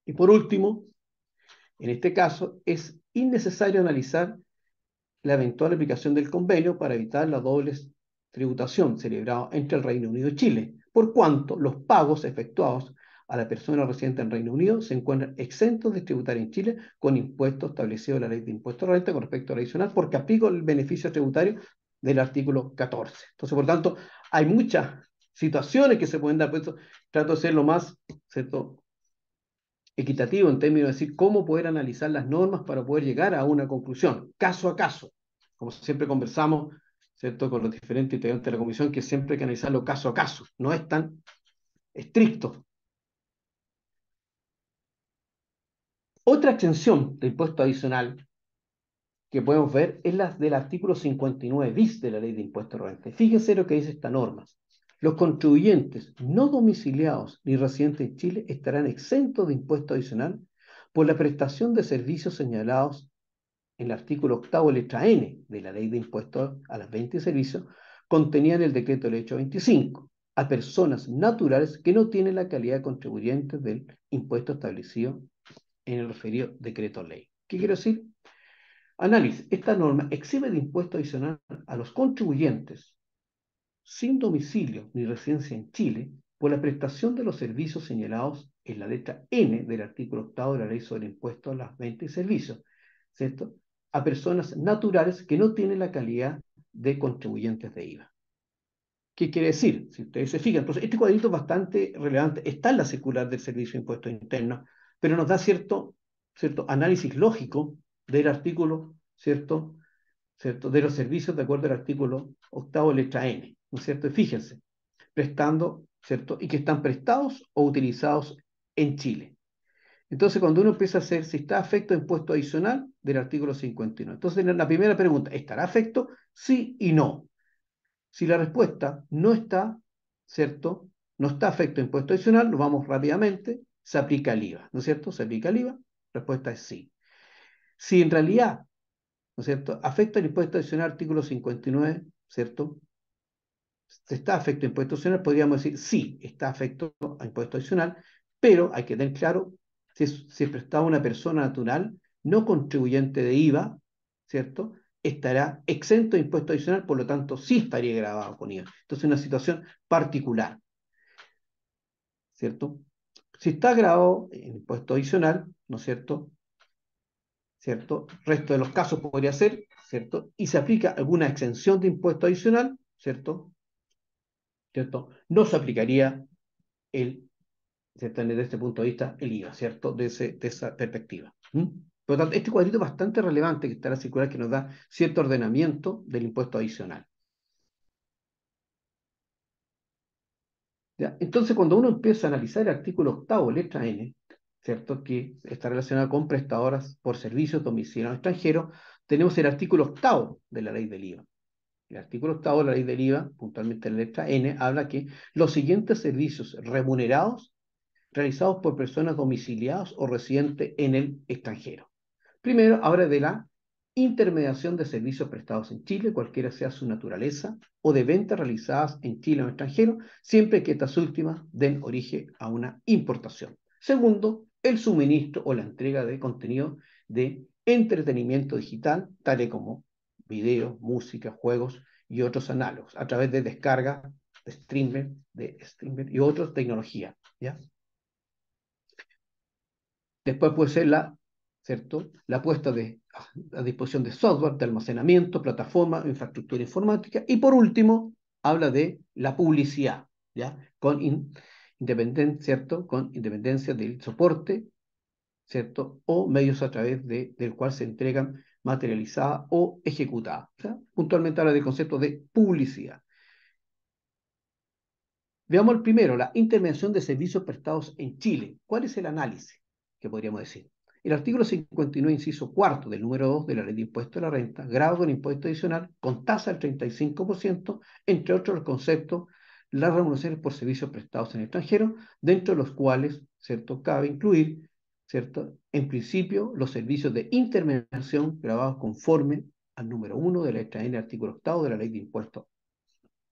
Y por último, en este caso, es innecesario analizar la eventual aplicación del convenio para evitar la doble tributación celebrada entre el Reino Unido y Chile, por cuanto los pagos efectuados a la persona residente en Reino Unido se encuentran exentos de tributar en Chile con impuestos establecidos en la ley de impuestos de renta con respecto al adicional, porque aplico el beneficio tributario del artículo 14. Entonces, por tanto, hay muchas situaciones que se pueden dar, por eso trato de ser lo más, ¿cierto?, equitativo en términos de decir cómo poder analizar las normas para poder llegar a una conclusión, caso a caso. Como siempre conversamos, ¿cierto?, con los diferentes integrantes de la comisión, que siempre hay que analizarlo caso a caso, no es tan estricto. Otra exención de impuesto adicional que podemos ver es la del artículo 59 bis de la Ley de Impuestos a la Renta. Fíjense lo que dice esta norma. Los contribuyentes no domiciliados ni residentes en Chile estarán exentos de impuesto adicional por la prestación de servicios señalados en el artículo octavo, letra N de la Ley de Impuestos a las Ventas y Servicios, contenida en el decreto de ley 825, a personas naturales que no tienen la calidad de contribuyentes del impuesto establecido en el referido decreto ley. ¿Qué quiero decir? Análisis. Esta norma exime de impuesto adicional a los contribuyentes sin domicilio ni residencia en Chile por la prestación de los servicios señalados en la letra N del artículo octavo de la Ley sobre el Impuesto a las Ventas y Servicios, ¿cierto? A personas naturales que no tienen la calidad de contribuyentes de IVA. ¿Qué quiere decir? Si ustedes se fijan, entonces este cuadrito es bastante relevante, está en la circular del Servicio de Impuestos Internos, pero nos da cierto análisis lógico del artículo, ¿cierto? De los servicios de acuerdo al artículo octavo, letra N, ¿no es cierto? Y fíjense, prestando, ¿cierto? Y que están prestados o utilizados en Chile. Entonces, cuando uno empieza a hacer si está afecto a impuesto adicional del artículo 59. Entonces, la primera pregunta, ¿estará afecto? Sí y no. Si la respuesta no está, ¿cierto? No está afecto a impuesto adicional, nos vamos rápidamente, se aplica el IVA, ¿no es cierto? ¿Se aplica el IVA? La respuesta es sí. Si en realidad, ¿no es cierto?, afecta el impuesto adicional artículo 59, ¿cierto? ¿Está afecto a impuesto adicional? Podríamos decir sí, está afecto a impuesto adicional, pero hay que tener claro si es prestado a una persona natural no contribuyente de IVA, ¿cierto? Estará exento de impuesto adicional, por lo tanto sí estaría grabado con IVA. Entonces es una situación particular, ¿cierto? Si está grabado en impuesto adicional, ¿no es cierto? ¿Cierto? Resto de los casos podría ser, ¿cierto? Y se aplica alguna exención de impuesto adicional, ¿cierto? ¿Cierto? No se aplicaría el, ¿cierto?, desde este punto de vista, el IVA, ¿cierto? De esa perspectiva. ¿Mm? Por lo tanto, este cuadrito es bastante relevante que está en la circular que nos da cierto ordenamiento del impuesto adicional. ¿Ya? Entonces, cuando uno empieza a analizar el artículo octavo, letra N, ¿cierto?, que está relacionado con prestadoras por servicios domiciliados extranjeros, tenemos el artículo octavo de la ley del IVA. El artículo octavo de la ley del IVA, puntualmente la letra N, habla que los siguientes servicios remunerados realizados por personas domiciliadas o residentes en el extranjero. Primero, habla de la intermediación de servicios prestados en Chile, cualquiera sea su naturaleza, o de ventas realizadas en Chile o en extranjero, siempre que estas últimas den origen a una importación. Segundo, el suministro o la entrega de contenido de entretenimiento digital, tales como videos, música, juegos y otros análogos, a través de descarga de streamer y otras tecnologías, ¿ya? Después puede ser ¿cierto?, la puesta a disposición de software, de almacenamiento, plataforma, infraestructura informática. Y por último, habla de la publicidad, ¿ya? ¿Cierto? Con independencia del soporte, ¿cierto? O medios a través del cual se entregan materializadas o ejecutadas. ¿Ya? Puntualmente habla del concepto de publicidad. Veamos el primero, la intervención de servicios prestados en Chile. ¿Cuál es el análisis que podríamos decir? El artículo 59, inciso cuarto del número 2 de la Ley de Impuesto a la Renta, grava con impuesto adicional con tasa del 35%, entre otros los conceptos, las remuneraciones por servicios prestados en el extranjero, dentro de los cuales, ¿cierto?, cabe incluir, ¿cierto?, en principio, los servicios de intermediación grabados conforme al número 1 de la letra N, artículo octavo de la Ley de Impuesto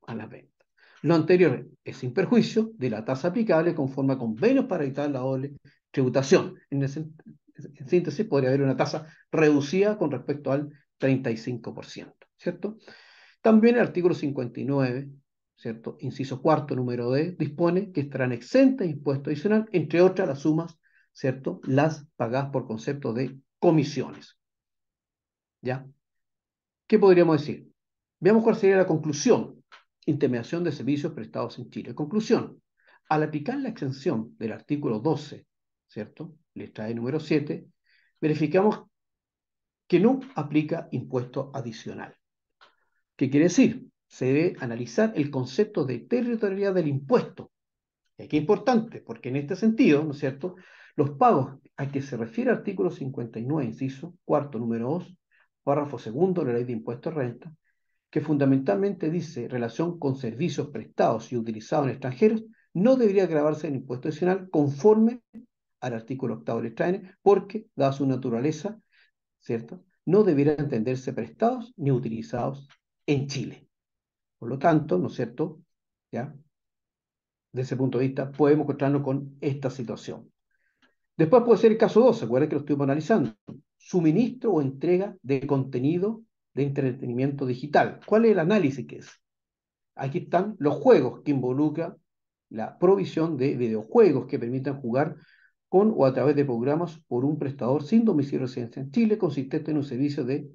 a la Renta. Lo anterior es sin perjuicio de la tasa aplicable conforme a convenios para evitar la doble tributación. En síntesis, podría haber una tasa reducida con respecto al 35%, ¿cierto? También el artículo 59, ¿cierto?, inciso cuarto, número D, dispone que estarán exentas de impuesto adicional, entre otras las sumas, ¿cierto?, las pagadas por concepto de comisiones. ¿Ya? ¿Qué podríamos decir? Veamos cuál sería la conclusión. Intermediación de servicios prestados en Chile. Conclusión. Al aplicar la exención del artículo 12, ¿cierto?, letra E número 7, verificamos que no aplica impuesto adicional. ¿Qué quiere decir? Se debe analizar el concepto de territorialidad del impuesto. Y aquí es importante, porque en este sentido, ¿no es cierto?, los pagos a que se refiere el artículo 59, inciso cuarto, número 2, párrafo segundo de la Ley de Impuestos de Renta, que fundamentalmente dice relación con servicios prestados y utilizados en extranjeros, no debería grabarse en impuesto adicional conforme al artículo octavo de letra N, porque, dada su naturaleza, ¿cierto?, no deberían entenderse prestados ni utilizados en Chile. Por lo tanto, ¿no es cierto?, ¿ya?, desde ese punto de vista podemos encontrarnos con esta situación. Después puede ser el caso 2, ¿se acuerdan que lo estuvimos analizando? Suministro o entrega de contenido de entretenimiento digital. ¿Cuál es el análisis que es? Aquí están los juegos que involucran la provisión de videojuegos que permitan jugar con o a través de programas por un prestador sin domicilio residencia en Chile, consistente en un servicio de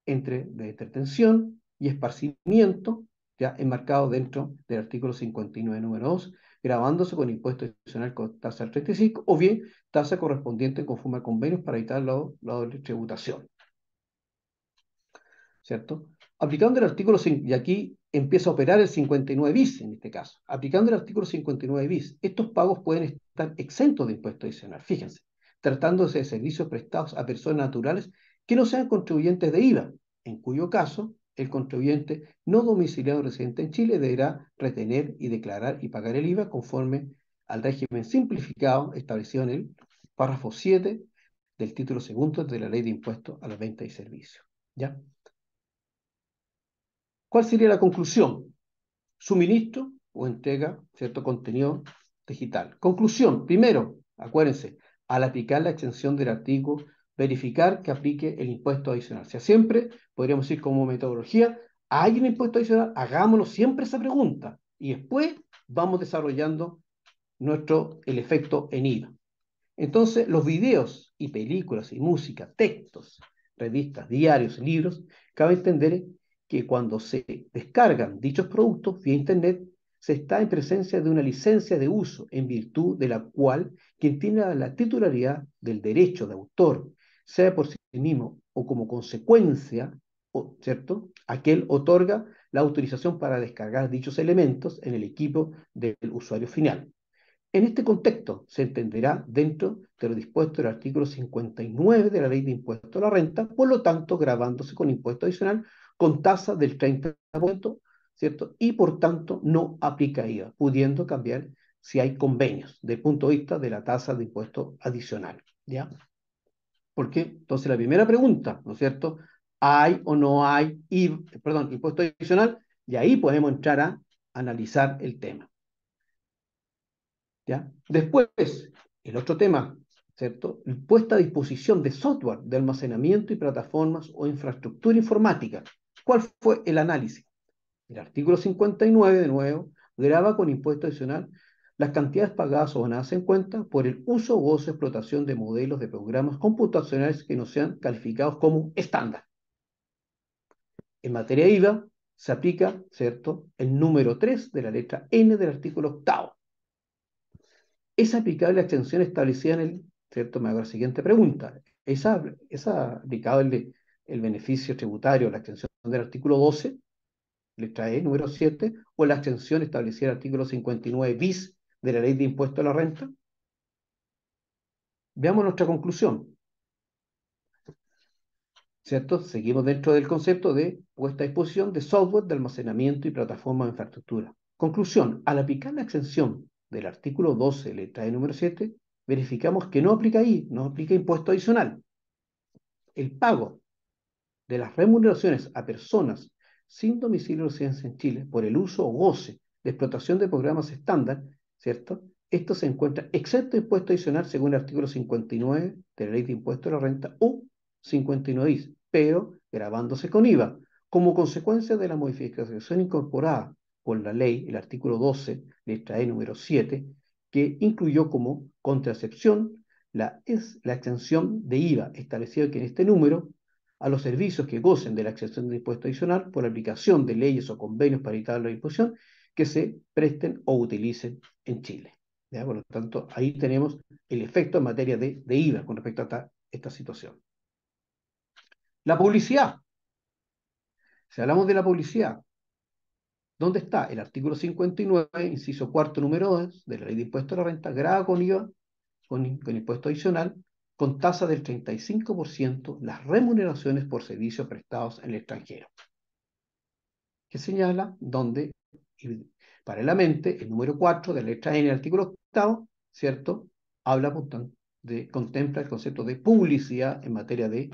entretención y esparcimiento, ya enmarcado dentro del artículo 59, número 2, grabándose con impuesto adicional con tasa del 35, o bien tasa correspondiente conforme a convenios para evitar la doble tributación, ¿cierto? Aplicando el artículo 5, y aquí empieza a operar el 59 bis en este caso, aplicando el artículo 59 bis, estos pagos pueden estar exentos de impuesto adicional, fíjense, tratándose de servicios prestados a personas naturales que no sean contribuyentes de IVA, en cuyo caso el contribuyente no domiciliado residente en Chile deberá retener y declarar y pagar el IVA conforme al régimen simplificado establecido en el párrafo 7 del título segundo de la Ley de Impuestos a la Venta y Servicios. ¿Ya? ¿Cuál sería la conclusión? Suministro o entrega cierto contenido digital. Conclusión, primero, acuérdense, al aplicar la exención del artículo, verificar que aplique el impuesto adicional. O sea, siempre podríamos decir como metodología, ¿hay un impuesto adicional? Hagámonos siempre esa pregunta y después vamos desarrollando el efecto en IVA. Entonces, los videos y películas y música, textos, revistas, diarios, libros, cabe entender que cuando se descargan dichos productos vía Internet, se está en presencia de una licencia de uso en virtud de la cual quien tiene la titularidad del derecho de autor, sea por sí mismo o como consecuencia, ¿cierto?, aquel otorga la autorización para descargar dichos elementos en el equipo del usuario final. En este contexto se entenderá dentro de lo dispuesto del artículo 59 de la Ley de Impuesto a la Renta, por lo tanto, gravándose con impuesto adicional con tasa del 30%, ¿cierto? Y por tanto no aplica IVA, pudiendo cambiar si hay convenios, desde el punto de vista de la tasa de impuesto adicional, ¿ya? ¿Por qué? Entonces, la primera pregunta, ¿no es cierto? ¿Hay o no hay impuesto adicional? Y ahí podemos entrar a analizar el tema. ¿Ya? Después, el otro tema, ¿cierto? Puesta a disposición de software de almacenamiento y plataformas o infraestructura informática. ¿Cuál fue el análisis? El artículo 59, de nuevo, grava con impuesto adicional las cantidades pagadas o ganadas en cuenta por el uso, gozo, explotación de modelos de programas computacionales que no sean calificados como estándar. En materia de IVA, se aplica, ¿cierto?, el número 3 de la letra N del artículo octavo. ¿Es aplicable la extensión establecida en el, ¿cierto? Me hago la siguiente pregunta. ¿Es aplicable el beneficio tributario, la extensión del artículo 12, letra E, número 7, o la extensión establecida en el artículo 59 bis de la Ley de Impuesto a la Renta? Veamos nuestra conclusión, ¿cierto? Seguimos dentro del concepto de puesta a disposición de software de almacenamiento y plataforma de infraestructura. Conclusión, al aplicar la exención del artículo 12, letra E número 7, verificamos que no aplica ahí, no aplica impuesto adicional. El pago de las remuneraciones a personas sin domicilio o residencia en Chile por el uso o goce de explotación de programas estándar, ¿cierto? Esto se encuentra exento de impuesto adicional según el artículo 59 de la Ley de Impuesto a la Renta u 59 bis, pero gravándose con IVA, como consecuencia de la modificación incorporada por la ley, el artículo 12, letra E número 7, que incluyó como contraexcepción la exención de IVA, establecido que en este número a los servicios que gocen de la exención de impuesto adicional por aplicación de leyes o convenios para evitar la imposición que se presten o utilicen en Chile. ¿Ya? Por lo tanto, ahí tenemos el efecto en materia de IVA con respecto a esta situación. La publicidad. Si hablamos de la publicidad, ¿dónde está? El artículo 59, inciso cuarto, número 2 de la Ley de Impuesto a la Renta, grava con IVA, con impuesto adicional, con tasa del 35% las remuneraciones por servicios prestados en el extranjero, que señala donde, paralelamente, el número 4 de la letra N del artículo 8, ¿cierto? Habla, contempla el concepto de publicidad en materia de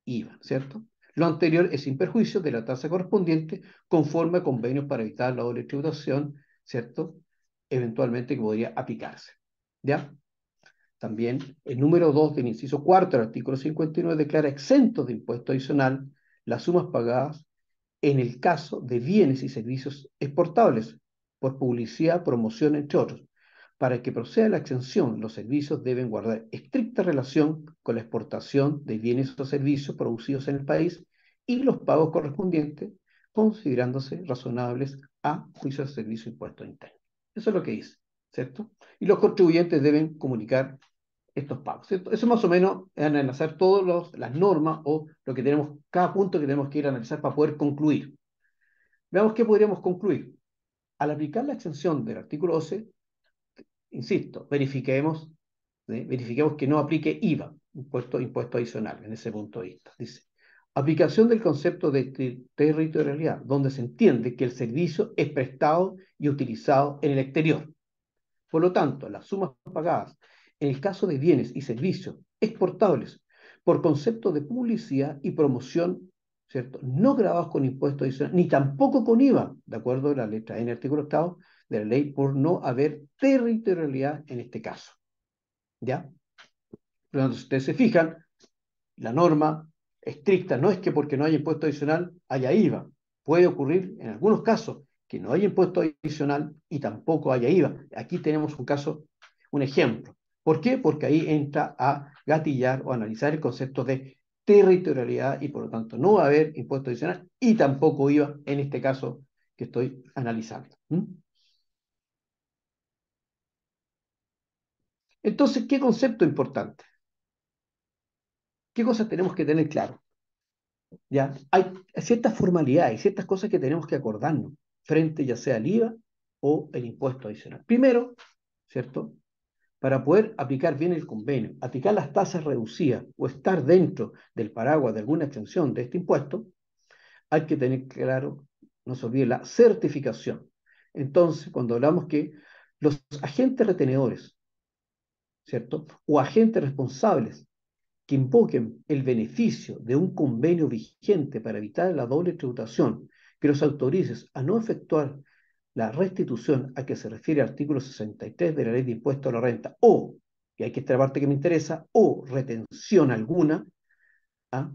IVA, ¿cierto? Lo anterior es sin perjuicio de la tasa correspondiente conforme a convenios para evitar la doble tributación, ¿cierto? Eventualmente que podría aplicarse, ¿ya? También el número 2 del inciso cuarto del artículo 59 declara exentos de impuesto adicional las sumas pagadas en el caso de bienes y servicios exportables por publicidad, promoción, entre otros. Para que proceda la exención, los servicios deben guardar estricta relación con la exportación de bienes o servicios producidos en el país y los pagos correspondientes, considerándose razonables a juicio de servicio de impuesto interno. Eso es lo que dice, ¿cierto? Y los contribuyentes deben comunicar estos pagos, ¿cierto? Eso más o menos es analizar todas las normas o lo que tenemos, cada punto que tenemos que ir a analizar para poder concluir. Veamos qué podríamos concluir. Al aplicar la exención del artículo 12, insisto, verifiquemos que no aplique IVA, impuesto adicional, en ese punto de vista. Dice, aplicación del concepto de territorialidad, donde se entiende que el servicio es prestado y utilizado en el exterior. Por lo tanto, las sumas pagadas en el caso de bienes y servicios exportables por concepto de publicidad y promoción, ¿cierto?, no grabados con impuestos adicionales, ni tampoco con IVA, de acuerdo a la letra N, artículo 8 de la ley, por no haber territorialidad en este caso. ¿Ya? Por lo tanto, si ustedes se fijan, la norma estricta no es que porque no haya impuesto adicional haya IVA. Puede ocurrir en algunos casos que no haya impuesto adicional y tampoco haya IVA. Aquí tenemos un caso, un ejemplo. ¿Por qué? Porque ahí entra a gatillar o analizar el concepto de territorialidad y por lo tanto no va a haber impuesto adicional y tampoco IVA en este caso que estoy analizando. Entonces, ¿qué concepto importante? ¿Qué cosas tenemos que tener claro? ¿Ya? Hay ciertas formalidades, ciertas cosas que tenemos que acordarnos frente ya sea al IVA o el impuesto adicional. Primero, ¿cierto? Para poder aplicar bien el convenio, aplicar las tasas reducidas o estar dentro del paraguas de alguna exención de este impuesto, hay que tener claro, no se olvide, la certificación. Entonces, cuando hablamos que los agentes retenedores, ¿cierto? O agentes responsables que invoquen el beneficio de un convenio vigente para evitar la doble tributación, que los autorices a no efectuar la restitución a que se refiere el artículo 63 de la Ley de Impuesto a la Renta, o, y hay que esta parte que me interesa, o retención alguna, ¿ah?,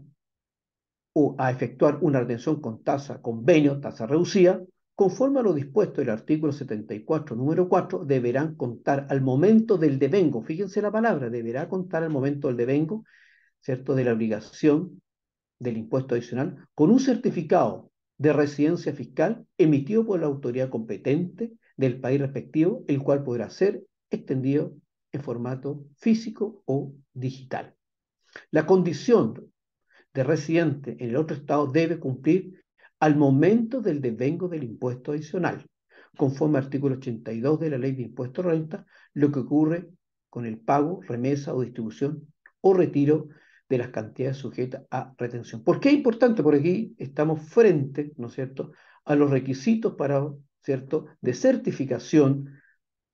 o a efectuar una retención con tasa, convenio, tasa reducida, conforme a lo dispuesto del artículo 74, número 4, deberán contar al momento del devengo, fíjense la palabra, deberá contar al momento del devengo, ¿cierto?, de la obligación del impuesto adicional, con un certificado de residencia fiscal emitido por la autoridad competente del país respectivo, el cual podrá ser extendido en formato físico o digital. La condición de residente en el otro estado debe cumplir al momento del devengo del impuesto adicional, conforme al artículo 82 de la Ley de Impuesto a la Renta, lo que ocurre con el pago, remesa o distribución o retiro de las cantidades sujetas a retención. ¿Por qué es importante? Porque aquí estamos frente, ¿no es cierto?, a los requisitos para, ¿cierto?, de certificación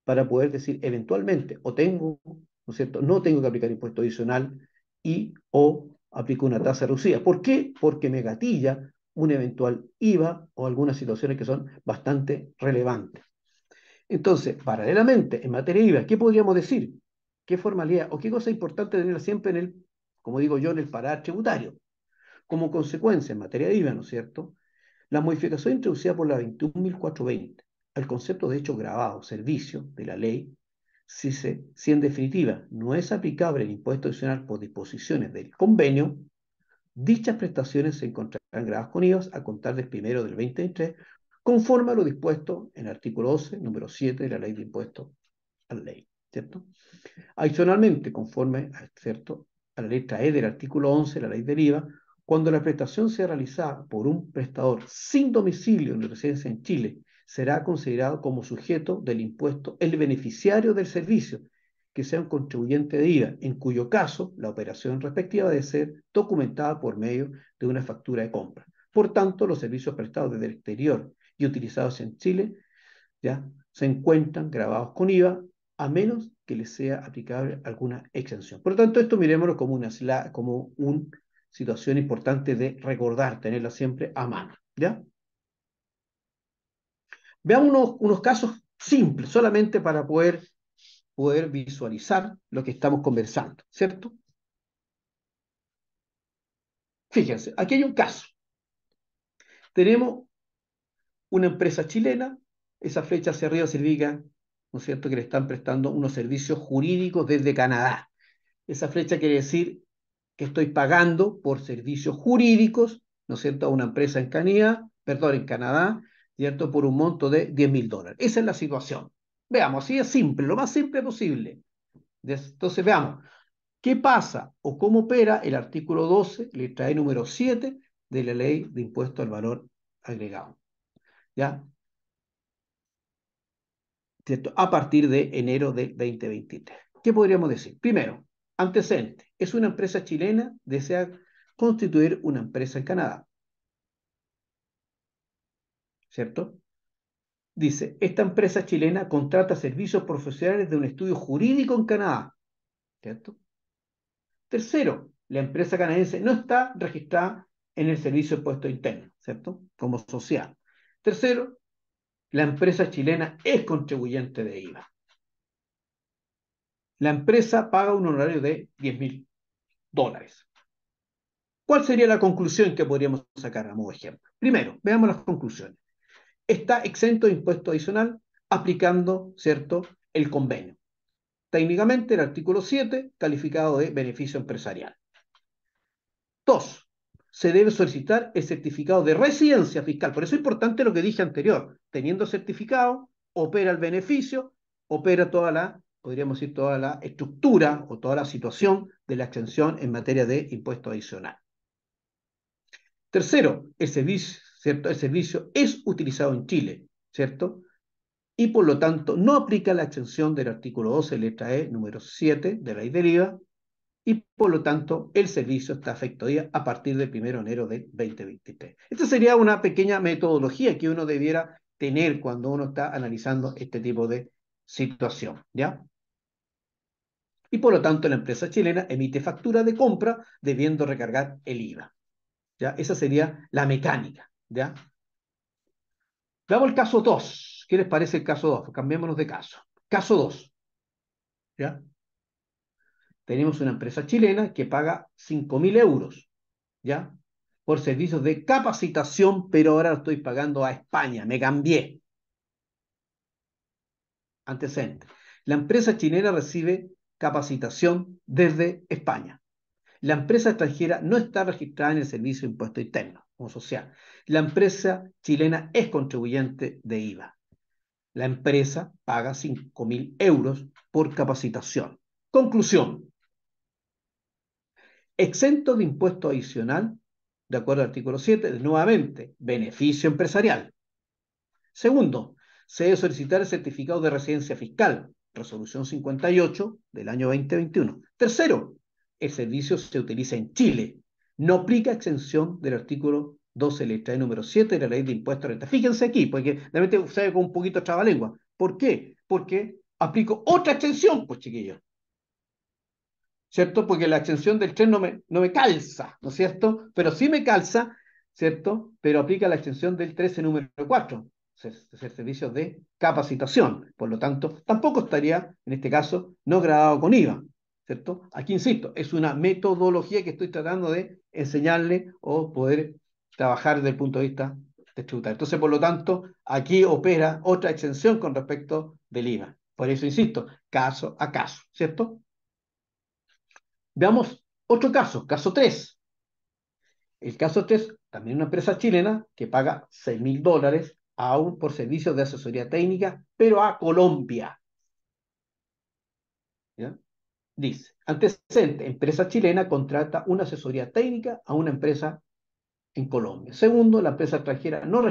para poder decir eventualmente o tengo, ¿no es cierto?, no tengo que aplicar impuesto adicional y o aplico una tasa reducida. ¿Por qué? Porque me gatilla un eventual IVA o algunas situaciones que son bastante relevantes. Entonces, paralelamente, en materia de IVA, ¿qué podríamos decir? ¿Qué formalidad o qué cosa importante tener siempre en el, como digo yo, en el parar tributario? Como consecuencia, en materia de IVA, ¿no es cierto?, la modificación introducida por la 21.420 al concepto de hecho grabado, servicio de la ley, si en definitiva no es aplicable el impuesto adicional por disposiciones del convenio, dichas prestaciones se encontrarán grabadas con IVA a contar del 1 del 2023, conforme a lo dispuesto en el artículo 12, número 7 de la ley de impuestos a la ley, ¿cierto? Adicionalmente, conforme, ¿cierto?, a la letra E del artículo 11 de la ley del IVA, cuando la prestación sea realizada por un prestador sin domicilio ni residencia en Chile, será considerado como sujeto del impuesto el beneficiario del servicio, que sea un contribuyente de IVA, en cuyo caso la operación respectiva debe ser documentada por medio de una factura de compra. Por tanto, los servicios prestados desde el exterior y utilizados en Chile ya se encuentran grabados con IVA, a menos que les sea aplicable alguna exención. Por lo tanto, esto miremoslo como una situación importante de recordar, tenerla siempre a mano. ¿Ya? Veamos unos casos simples, solamente para poder visualizar lo que estamos conversando, ¿cierto? Fíjense, aquí hay un caso. Tenemos una empresa chilena, esa flecha hacia arriba significa, ¿no es cierto?, que le están prestando unos servicios jurídicos desde Canadá. Esa flecha quiere decir que estoy pagando por servicios jurídicos, ¿no es cierto?, a una empresa en Canadá, ¿cierto?, por un monto de $10.000. Esa es la situación. Veamos, así es simple, lo más simple posible. Entonces veamos, ¿qué pasa o cómo opera el artículo 12, letra E número 7 de la Ley de Impuesto al Valor Agregado? ¿Ya? ¿Cierto? A partir de enero del 2023. ¿Qué podríamos decir? Primero, antecedente. Es una empresa chilena, desea constituir una empresa en Canadá. ¿Cierto? Dice, esta empresa chilena contrata servicios profesionales de un estudio jurídico en Canadá. ¿Cierto? Tercero, la empresa canadiense no está registrada en el Servicio de Impuesto Interno, ¿cierto? Como social. Tercero, la empresa chilena es contribuyente de IVA. La empresa paga un honorario de $10.000. ¿Cuál sería la conclusión que podríamos sacar a modo de ejemplo? Primero, veamos las conclusiones. Está exento de impuesto adicional aplicando, ¿cierto?, el convenio. Técnicamente, el artículo 7, calificado de beneficio empresarial. 2. Se debe solicitar el certificado de residencia fiscal. Por eso es importante lo que dije anterior. Teniendo certificado, opera el beneficio, opera podríamos decir, toda la estructura o toda la situación de la exención en materia de impuesto adicional. Tercero, el servicio, ¿cierto? El servicio es utilizado en Chile, ¿cierto? Y por lo tanto no aplica la exención del artículo 12, letra E, número 7 de la ley del IVA, y por lo tanto el servicio está efectuado a partir del 1 de enero del 2023. Esta sería una pequeña metodología que uno debiera tener cuando uno está analizando este tipo de situación, ¿ya? Y por lo tanto la empresa chilena emite factura de compra debiendo recargar el IVA. ¿Ya? Esa sería la mecánica, ¿ya? Veamos el caso 2. ¿Qué les parece el caso 2? Cambiémonos de caso. Caso 2. ¿Ya? Tenemos una empresa chilena que paga 5.000 euros, ¿ya? Por servicios de capacitación, pero ahora lo estoy pagando a España. Me cambié. Antecedente. La empresa chilena recibe capacitación desde España. La empresa extranjera no está registrada en el Servicio de Impuesto Interno o Social. La empresa chilena es contribuyente de IVA. La empresa paga 5.000 euros por capacitación. Conclusión. Exento de impuesto adicional, de acuerdo al artículo 7, nuevamente, beneficio empresarial. Segundo, se debe solicitar el certificado de residencia fiscal, resolución 58 del año 2021. Tercero, el servicio se utiliza en Chile. No aplica exención del artículo 12, letra E número 7 de la ley de impuestos a renta. Fíjense aquí, porque realmente usted con un poquito de trabalengua. ¿Por qué? Porque aplico otra exención, pues chiquillos. ¿Cierto? Porque la exención del 3 no me calza, ¿no es cierto? Pero sí me calza, ¿cierto? Pero aplica la exención del 13 número 4, servicios de capacitación. Por lo tanto, tampoco estaría, en este caso, no grabado con IVA, ¿cierto? Aquí insisto, es una metodología que estoy tratando de enseñarle o poder trabajar desde el punto de vista de tributario. Entonces, por lo tanto, aquí opera otra exención con respecto del IVA. Por eso insisto, caso a caso, ¿cierto? Veamos otro caso, caso 3. El caso 3, también una empresa chilena que paga $6.000 aún por servicios de asesoría técnica, pero a Colombia. ¿Ya? Dice, antecedente, empresa chilena contrata una asesoría técnica a una empresa en Colombia. Segundo, la empresa extranjera no,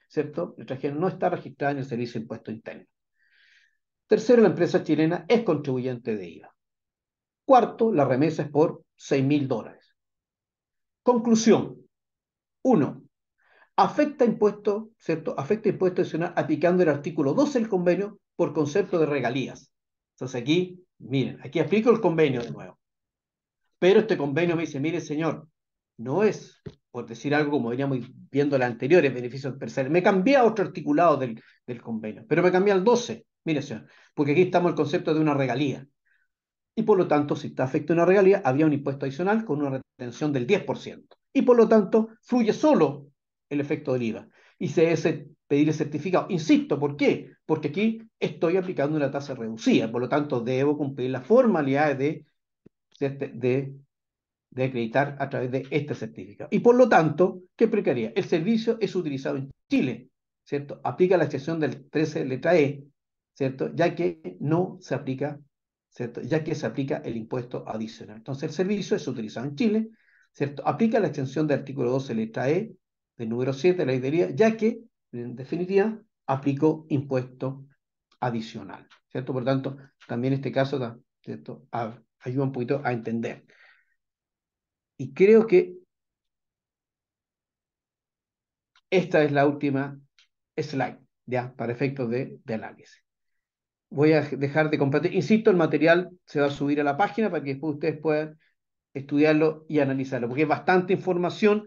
¿cierto? La extranjera no está registrada en el Servicio de Impuesto Interno. Tercero, la empresa chilena es contribuyente de IVA. Cuarto, la remesa es por $6.000. Conclusión. Uno, afecta impuesto, ¿cierto? Afecta impuesto adicional aplicando el artículo 12 del convenio por concepto de regalías. Entonces aquí, miren, aquí aplico el convenio de nuevo. Pero este convenio me dice, mire señor, no es, por decir algo como veníamos viendo las anteriores, beneficios empresariales. Me cambié a otro articulado del convenio, pero me cambié al 12. Mire señor, porque aquí estamos el concepto de una regalía. Y por lo tanto, si está afecto a una regalía, había un impuesto adicional con una retención del 10%. Y por lo tanto, fluye solo el efecto del IVA. Y se debe pedir el certificado. Insisto, ¿por qué? Porque aquí estoy aplicando una tasa reducida, por lo tanto, debo cumplir las formalidades de acreditar a través de este certificado. Y por lo tanto, ¿qué aplicaría? El servicio es utilizado en Chile, ¿cierto? Aplica la excepción del 13 letra E, ¿cierto? Ya que no se aplica, ¿cierto? Ya que se aplica el impuesto adicional. Entonces, el servicio es utilizado en Chile, ¿cierto? Aplica la extensión del artículo 12 letra E, del número 7 de la ley de IVA, ya que, en definitiva, aplicó impuesto adicional, ¿cierto? Por tanto, también este caso, ¿cierto? Ayuda un poquito a entender. Y creo que esta es la última slide, ya, para efectos de análisis. Voy a dejar de compartir. Insisto, el material se va a subir a la página para que después ustedes puedan estudiarlo y analizarlo, porque es bastante información,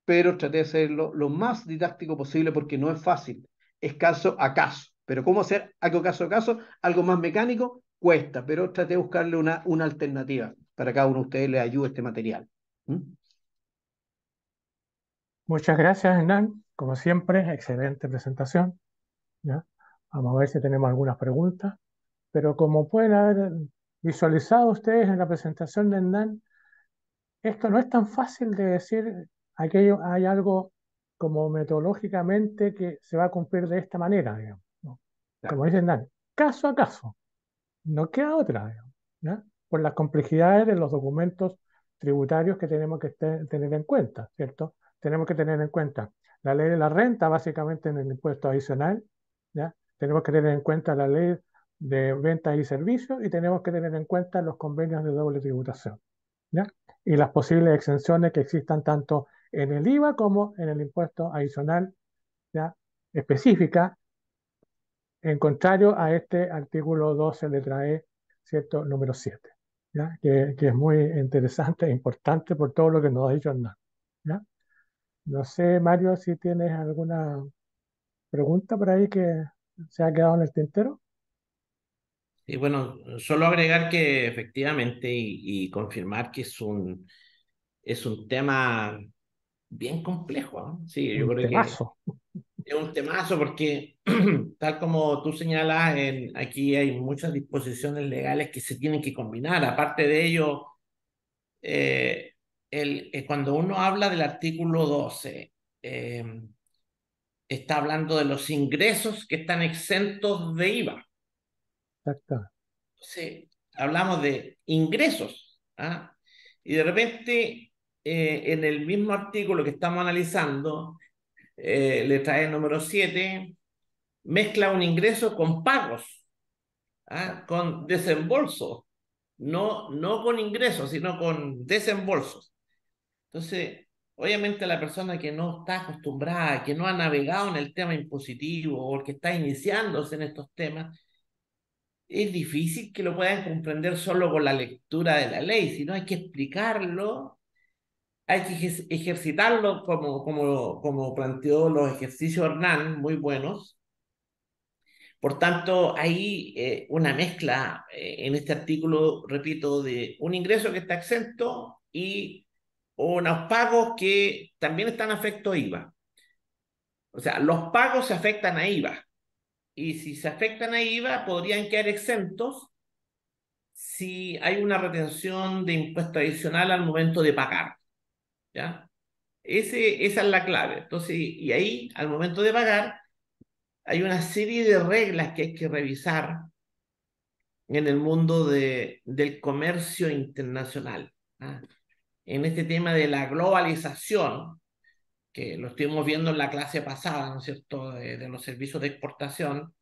pero traté de hacerlo lo más didáctico posible porque no es fácil, es caso a caso. Pero cómo hacer algo caso a caso, algo más mecánico, cuesta, pero traté de buscarle una alternativa para cada uno de ustedes les ayude este material. ¿Mm? Muchas gracias, Hernán. Como siempre, excelente presentación. ¿Ya? Vamos a ver si tenemos algunas preguntas. Pero como pueden haber visualizado ustedes en la presentación de Hernán, esto no es tan fácil de decir, aquello, hay algo como metodológicamente que se va a cumplir de esta manera, digamos, ¿no? Ya. Como dice Hernán, caso a caso, no queda otra, digamos, ¿ya? Por las complejidades de los documentos tributarios que tenemos que tener en cuenta, ¿cierto? Tenemos que tener en cuenta la ley de la renta, básicamente en el impuesto adicional, ¿ya? Tenemos que tener en cuenta la ley de ventas y servicios y tenemos que tener en cuenta los convenios de doble tributación, ¿ya? Y las posibles exenciones que existan tanto en el IVA como en el impuesto adicional, ¿ya? Específica, en contrario a este artículo 12 letra E, ¿cierto? Número 7, ¿ya? Que es muy interesante e importante por todo lo que nos ha dicho Hernán, ¿ya? No sé, Mario, si tienes alguna pregunta por ahí que se ha quedado en el tintero. Y bueno, solo agregar que efectivamente y confirmar que es un tema bien complejo, ¿no? Sí, yo Un creo que temazo. es un temazo porque, tal como tú señalas, aquí hay muchas disposiciones legales que se tienen que combinar. Aparte de ello, eh, cuando uno habla del artículo 12, eh, está hablando de los ingresos que están exentos de IVA. Exacto. Entonces, hablamos de ingresos, ¿ah? Y de repente, en el mismo artículo que estamos analizando, letra E número 7 mezcla un ingreso con pagos, ¿ah? Con desembolsos, no con ingresos, sino con desembolsos. Entonces, obviamente la persona que no está acostumbrada, que no ha navegado en el tema impositivo o que está iniciándose en estos temas, es difícil que lo puedan comprender solo con la lectura de la ley, sino hay que explicarlo, hay que ejercitarlo como planteó los ejercicios Hernán, muy buenos. Por tanto, hay una mezcla en este artículo, repito, de un ingreso que está exento y unos pagos que también están afectos a IVA. O sea, los pagos se afectan a IVA y si se afectan a IVA podrían quedar exentos si hay una retención de impuesto adicional al momento de pagar, ¿ya? Esa es la clave. Entonces, y ahí, al momento de pagar, hay una serie de reglas que hay que revisar en el mundo del comercio internacional, ¿ah? En este tema de la globalización, que lo estuvimos viendo en la clase pasada, ¿no es cierto?, de los servicios de exportación,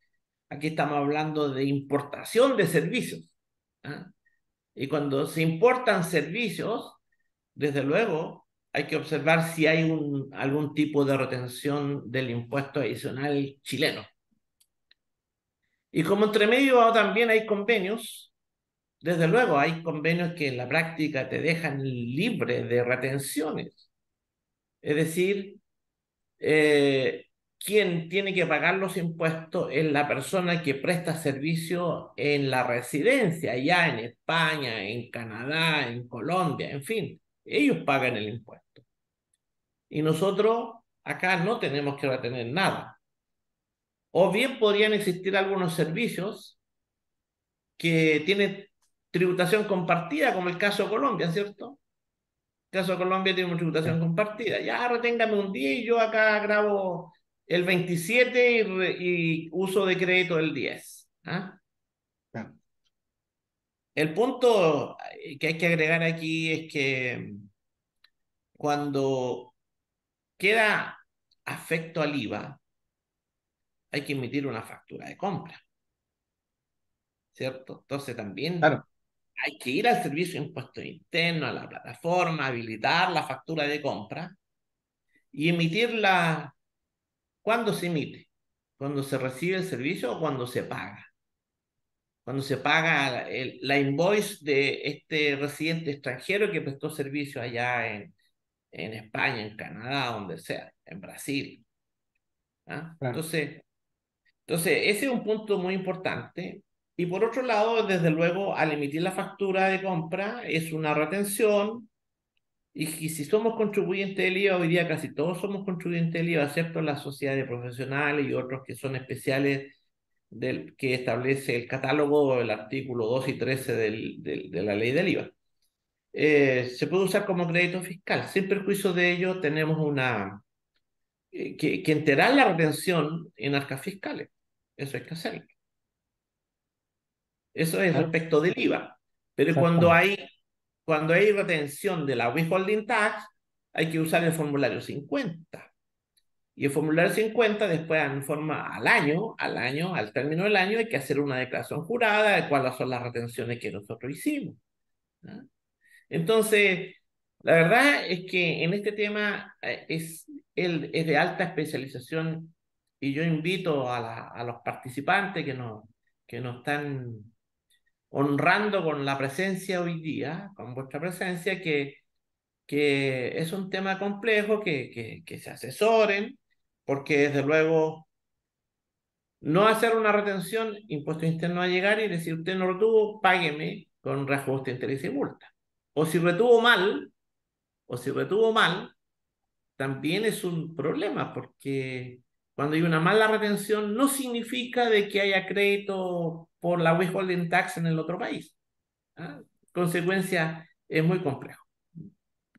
aquí estamos hablando de importación de servicios. ¿Ah? Y cuando se importan servicios, desde luego hay que observar si hay algún tipo de retención del impuesto adicional chileno. Y como entre medio también hay convenios, desde luego hay convenios que en la práctica te dejan libre de retenciones. Es decir, eh, quien tiene que pagar los impuestos es la persona que presta servicio en la residencia, ya en España, en Canadá, en Colombia, en fin, ellos pagan el impuesto. Y nosotros acá no tenemos que retener nada. O bien podrían existir algunos servicios que tienen tributación compartida, como el caso de Colombia, ¿cierto? El caso de Colombia tiene una tributación compartida. Ya reténgame un día y yo acá grabo el 27 y uso de crédito el 10. ¿Ah? Claro, El punto que hay que agregar aquí es que cuando queda afecto al IVA, hay que emitir una factura de compra, ¿cierto? Entonces también claro, hay que ir al servicio de impuestos internos, a la plataforma, habilitar la factura de compra y emitirla. ¿Cuándo se emite? ¿Cuando se recibe el servicio o cuando se paga? Cuando se paga la invoice de este residente extranjero que prestó servicio allá en España, en Canadá, donde sea, en Brasil. ¿Ah? claro. Entonces, ese es un punto muy importante. Y por otro lado, desde luego, al emitir la factura de compra, es una retención. Y si somos contribuyentes del IVA, hoy día casi todos somos contribuyentes del IVA, excepto las sociedades profesionales y otros que son especiales que establece el catálogo, el artículo 2 y 13 de la ley del IVA. Se puede usar como crédito fiscal. Sin perjuicio de ello, tenemos que enterar la retención en arcas fiscales. Eso hay que hacerlo. Eso es Claro. respecto del IVA. Pero Exactamente. cuando hay retención de la withholding tax, hay que usar el formulario 50. Y el formulario 50 después en forma al término del año, hay que hacer una declaración jurada de cuáles son las retenciones que nosotros hicimos. ¿No? Entonces, la verdad es que en este tema es de alta especialización y yo invito a los participantes que nos están honrando con la presencia hoy día, con vuestra presencia, que es un tema complejo, que se asesoren, porque desde luego no hacer una retención, impuesto interno a llegar y decir, usted no retuvo, págueme con reajuste, interés y multa. O si retuvo mal, o si retuvo mal, también es un problema, porque cuando hay una mala retención no significa de que haya crédito por la withholding tax en el otro país. ¿Ah? Consecuencia, es muy complejo.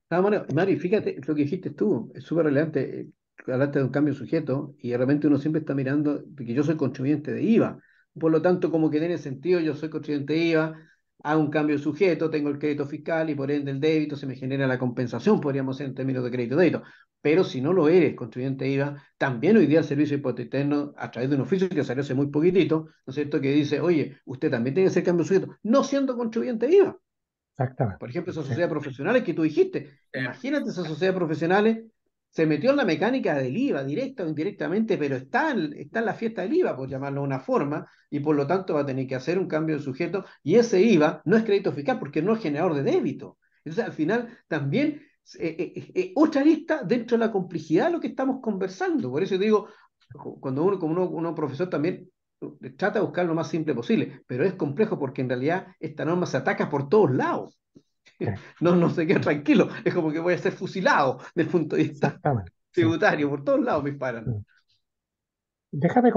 Ah, Mari, fíjate lo que dijiste tú, es súper relevante. Hablaste de un cambio de sujeto y de repente uno siempre está mirando de que yo soy contribuyente de IVA. Por lo tanto, como que tiene sentido, yo soy contribuyente de IVA, hago un cambio de sujeto, tengo el crédito fiscal y por ende el débito, se me genera la compensación, podríamos decir en términos de crédito débito. Pero si no lo eres contribuyente de IVA, también hoy día el Servicio de Impuesto Interno, a través de un oficio que salió hace muy poquitito, ¿no es cierto?, que dice, oye, usted también tiene que hacer cambio de sujeto, no siendo contribuyente de IVA. Exactamente. Por ejemplo, esas Sí, sociedades profesionales que tú dijiste. Eh, Imagínate esas sociedades profesionales, se metió en la mecánica del IVA, directa o indirectamente, pero está en la fiesta del IVA, por llamarlo de una forma, y por lo tanto va a tener que hacer un cambio de sujeto, y ese IVA no es crédito fiscal porque no es generador de débito. Entonces, al final, también otra lista dentro de la complejidad de lo que estamos conversando. Por eso digo, cuando uno profesor también trata de buscar lo más simple posible, pero es complejo porque en realidad esta norma se ataca por todos lados. sí, No, no se queda tranquilo, es como que voy a ser fusilado desde el punto de vista exactamente. Sí. tributario, por todos lados me paran. Mm. Déjame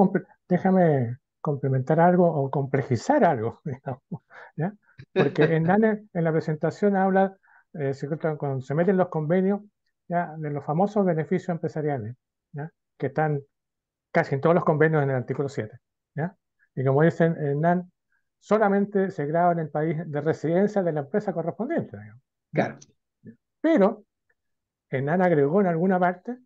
complementar algo o complejizar algo, digamos, ¿ya? Porque en la presentación habla, cuando se meten los convenios, ¿ya? De los famosos beneficios empresariales, ¿ya? Que están casi en todos los convenios en el artículo 7, ¿ya? Y como dicen Hernán, solamente se graba en el país de residencia de la empresa correspondiente, digamos, ¿ya? Claro, Pero Hernán agregó en alguna parte,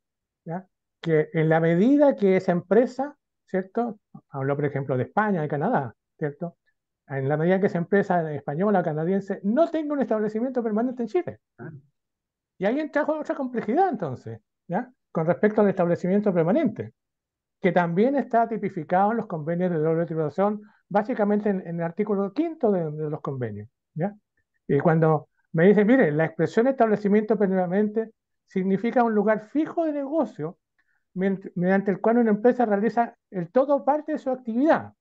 ¿ya? Que en la medida que esa empresa ¿cierto? Habló, por ejemplo, de España, de Canadá, ¿cierto? En la medida que esa empresa española o canadiense no tenga un establecimiento permanente en Chile. Y ahí entra otra complejidad entonces, ¿ya? Con respecto al establecimiento permanente, que también está tipificado en los convenios de doble tributación, básicamente en el artículo quinto de los convenios, ¿ya? Y cuando me dicen, mire, la expresión establecimiento permanente significa un lugar fijo de negocio mediante el cual una empresa realiza el todo o parte de su actividad.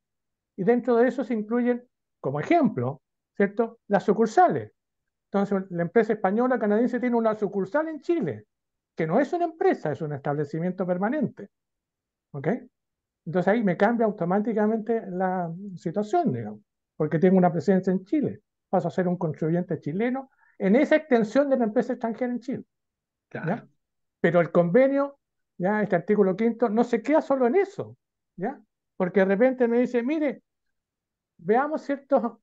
Y dentro de eso se incluyen, como ejemplo, ¿cierto?, las sucursales. Entonces, la empresa española canadiense tiene una sucursal en Chile, que no es una empresa, es un establecimiento permanente. ¿Ok? Entonces ahí me cambia automáticamente la situación, digamos, porque tengo una presencia en Chile. Paso a ser un contribuyente chileno en esa extensión de la empresa extranjera en Chile. ¿Ya? Claro. Pero el convenio, ya este artículo quinto, no se queda solo en eso, ¿ya? Porque de repente me dice, mire, veamos ciertos,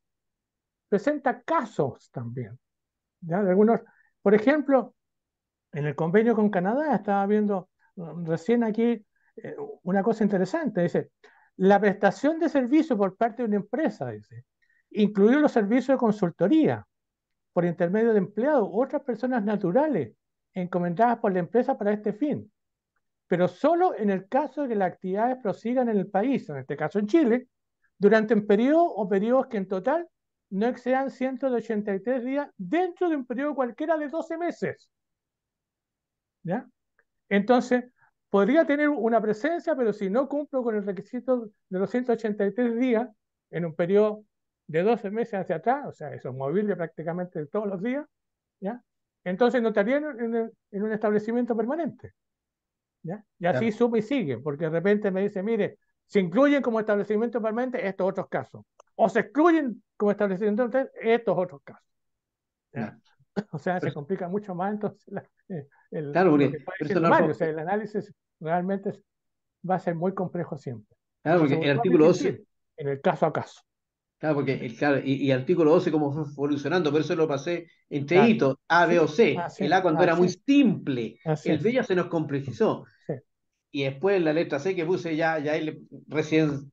presenta casos también, ¿ya? De algunos, por ejemplo, en el convenio con Canadá estaba viendo recién aquí una cosa interesante, dice, la prestación de servicio por parte de una empresa, dice, incluidos los servicios de consultoría por intermedio de empleados u otras personas naturales encomendadas por la empresa para este fin, pero solo en el caso de que las actividades prosigan en el país, en este caso en Chile, durante un periodo o periodos que en total no excedan 183 días dentro de un periodo cualquiera de 12 meses. ¿Ya? Entonces, podría tener una presencia, pero si no cumplo con el requisito de los 183 días en un periodo de 12 meses hacia atrás, o sea, eso es movible prácticamente todos los días, ¿ya? Entonces no estaría en un establecimiento permanente. ¿Ya? Y así Claro. suma y sigue, porque de repente me dice, mire, se incluyen como establecimiento permanente estos otros casos, o se excluyen como establecimiento permanente estos otros casos. ¿Ya? Claro. O sea, se Pero- complica mucho más entonces claro, lo que está pero eso diciendo no es Mario, o sea, el análisis realmente va a ser muy complejo siempre. claro, porque Entonces, el vuelvo a artículo 12, insistir, en el caso a caso. claro, porque claro, y artículo 12 cómo fue evolucionando, por eso lo pasé entre Claro. hitos, A, B o Sí, C. así El es, A cuando era así muy es, simple, así el es. B ya se nos complejizó. Sí, Y después la letra C que puse ya hay recién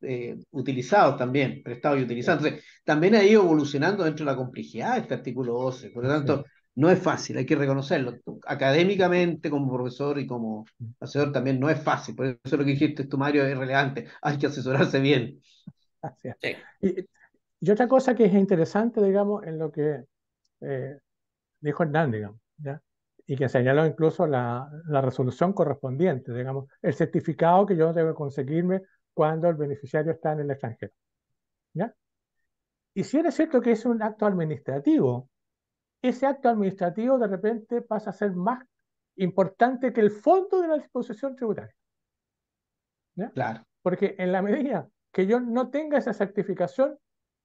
utilizados también, prestados y sí, utilizados. Entonces, también ha ido evolucionando dentro de la complejidad este artículo 12. Por lo así es. tanto, no es fácil, hay que reconocerlo. Académicamente, como profesor y como asesor, también no es fácil. Por eso lo que dijiste tú, Mario, es relevante. Hay que asesorarse bien. Así es. Sí. Y otra cosa que es interesante, digamos, en lo que eh, dijo Hernán, digamos, ¿ya? Y que señaló incluso la resolución correspondiente, digamos, el certificado que yo debo conseguirme cuando el beneficiario está en el extranjero, ¿ya? Y si es cierto que es un acto administrativo, ese acto administrativo de repente pasa a ser más importante que el fondo de la disposición tributaria, ¿ya? Claro, Porque en la medida que yo no tenga esa certificación,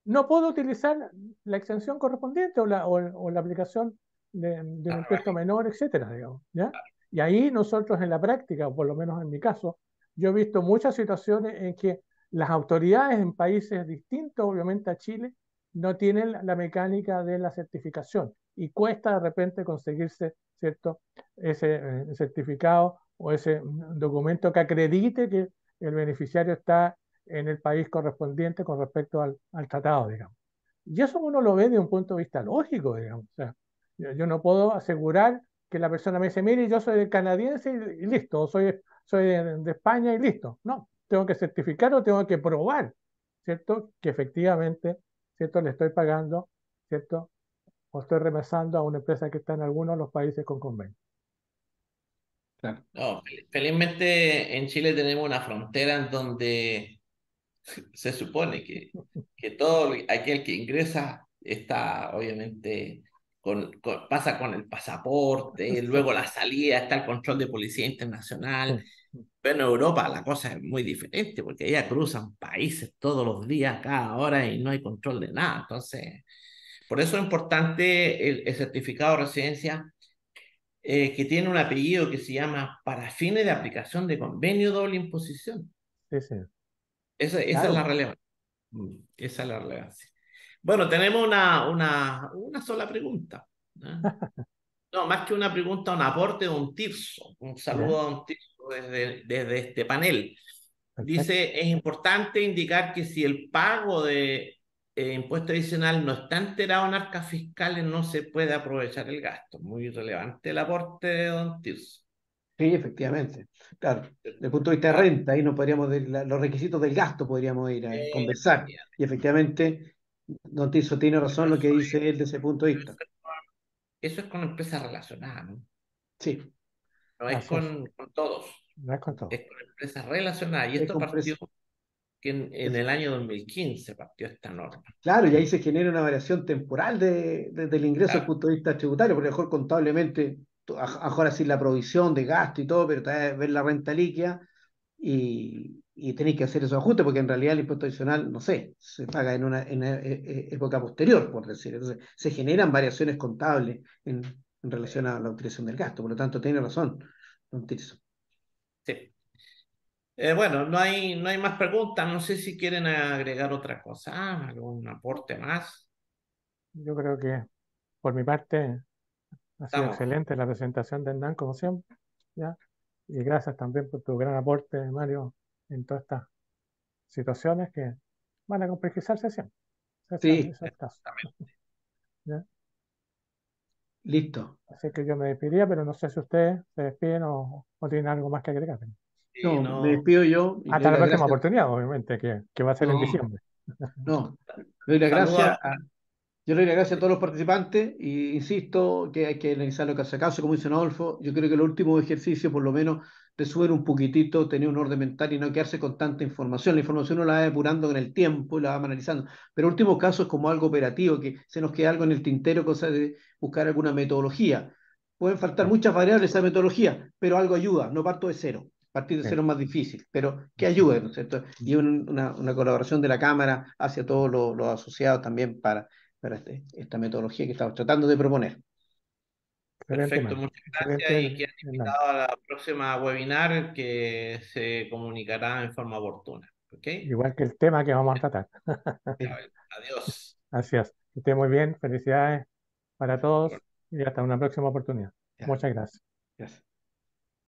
no puedo utilizar la exención correspondiente o la aplicación de un impuesto menor, etcétera, digamos, ¿ya? Y ahí nosotros en la práctica, o por lo menos en mi caso, yo he visto muchas situaciones en que las autoridades en países distintos, obviamente a Chile, no tienen la mecánica de la certificación y cuesta de repente conseguirse, ¿cierto?, ese certificado o ese documento que acredite que el beneficiario está en el país correspondiente con respecto al tratado, digamos. Y eso uno lo ve de un punto de vista lógico, digamos. O sea, yo no puedo asegurar que la persona me dice, mire, yo soy canadiense y listo, o soy de España y listo. No, tengo que certificar o tengo que probar, ¿cierto? Que efectivamente, ¿cierto? Le estoy pagando, ¿cierto? O estoy remesando a una empresa que está en algunos de los países con convenio. claro. No, felizmente en Chile tenemos una frontera en donde se supone que todo aquel que ingresa está obviamente pasa con el pasaporte, luego la salida está el control de policía Sí, internacional. sí, Pero en Europa la cosa es muy diferente porque allá cruzan países todos los días, cada hora y no hay control de nada. Entonces, por eso es importante el certificado de residencia que tiene un apellido que se llama para fines de aplicación de convenio doble imposición. sí, sí. Esa es la Claro. relevancia. Esa es la relevancia. Bueno, tenemos una sola pregunta, ¿no? No, más que una pregunta, un aporte de un tirso. Un saludo ¿Ya? a un tirso desde este panel. perfecto. Dice, es importante indicar que si el pago de impuesto adicional no está enterado en arcas fiscales, no se puede aprovechar el gasto. Muy relevante el aporte de don Tirso. Sí, efectivamente. Claro, desde el punto de vista de Ah, renta, ahí nos podríamos, los requisitos del gasto podríamos ir a conversar. efectivamente. Y efectivamente, don Tiso tiene razón Pero lo que dice él desde ese punto de vista. eso es con empresas relacionadas, ¿no? Sí, No es Así es, con todos, no es con todo. es con empresas relacionadas. Y es esto con partió precio. que en el año 2015 partió esta norma. Claro, y ahí se genera una variación temporal del ingreso desde el Claro, punto de vista tributario, porque a lo mejor contablemente, a lo mejor así la provisión de gasto y todo, pero también ver la renta líquida y tenéis que hacer esos ajustes, porque en realidad el impuesto adicional, no sé, se paga en una época posterior, por decir. Entonces, se generan variaciones contables en relación a la utilización del gasto. Por lo tanto, tiene razón, don Tirso. sí. Bueno, no hay más preguntas. No sé si quieren agregar otra cosa, algún aporte más. Yo creo que por mi parte ha sido Estamos. excelente la presentación de Hernán, como siempre, ¿ya? Y gracias también por tu gran aporte, Mario, en todas estas situaciones que van a complejizarse siempre. Sí, Eso es el caso, ¿ya? listo. Así que yo me despidiría, pero no sé si ustedes se despiden o tienen algo más que agregar. Sí, No, me no, despido yo y le Hasta doy la las próxima gracias. oportunidad, obviamente, que va a ser en No, diciembre. no. Le doy las saludo gracias a yo le doy las gracias a todos los participantes y insisto que hay que analizarlo caso a caso, como dice Adolfo. Yo creo que el último ejercicio, por lo menos, de subir un poquitito, tener un orden mental y no quedarse con tanta información. La información uno la va depurando con el tiempo y la va analizando. Pero el último caso es como algo operativo, que se nos queda algo en el tintero, cosa de buscar alguna metodología. Pueden faltar Sí, muchas variables a esa metodología, pero algo ayuda. No parto de cero. Partir de sí, cero es más difícil, pero que ayude, ¿no es cierto? Y una colaboración de la Cámara hacia todos los asociados también para esta metodología que estamos tratando de proponer. excelente, perfecto, Mario. muchas gracias y Excelente, quedan Hernán. invitados a la próxima webinar que se comunicará en forma oportuna. ¿Ok? Igual que el tema que vamos a tratar. Adiós. Así es. Que esté muy bien. Felicidades para todos y hasta una próxima oportunidad. Ya, Muchas gracias. gracias.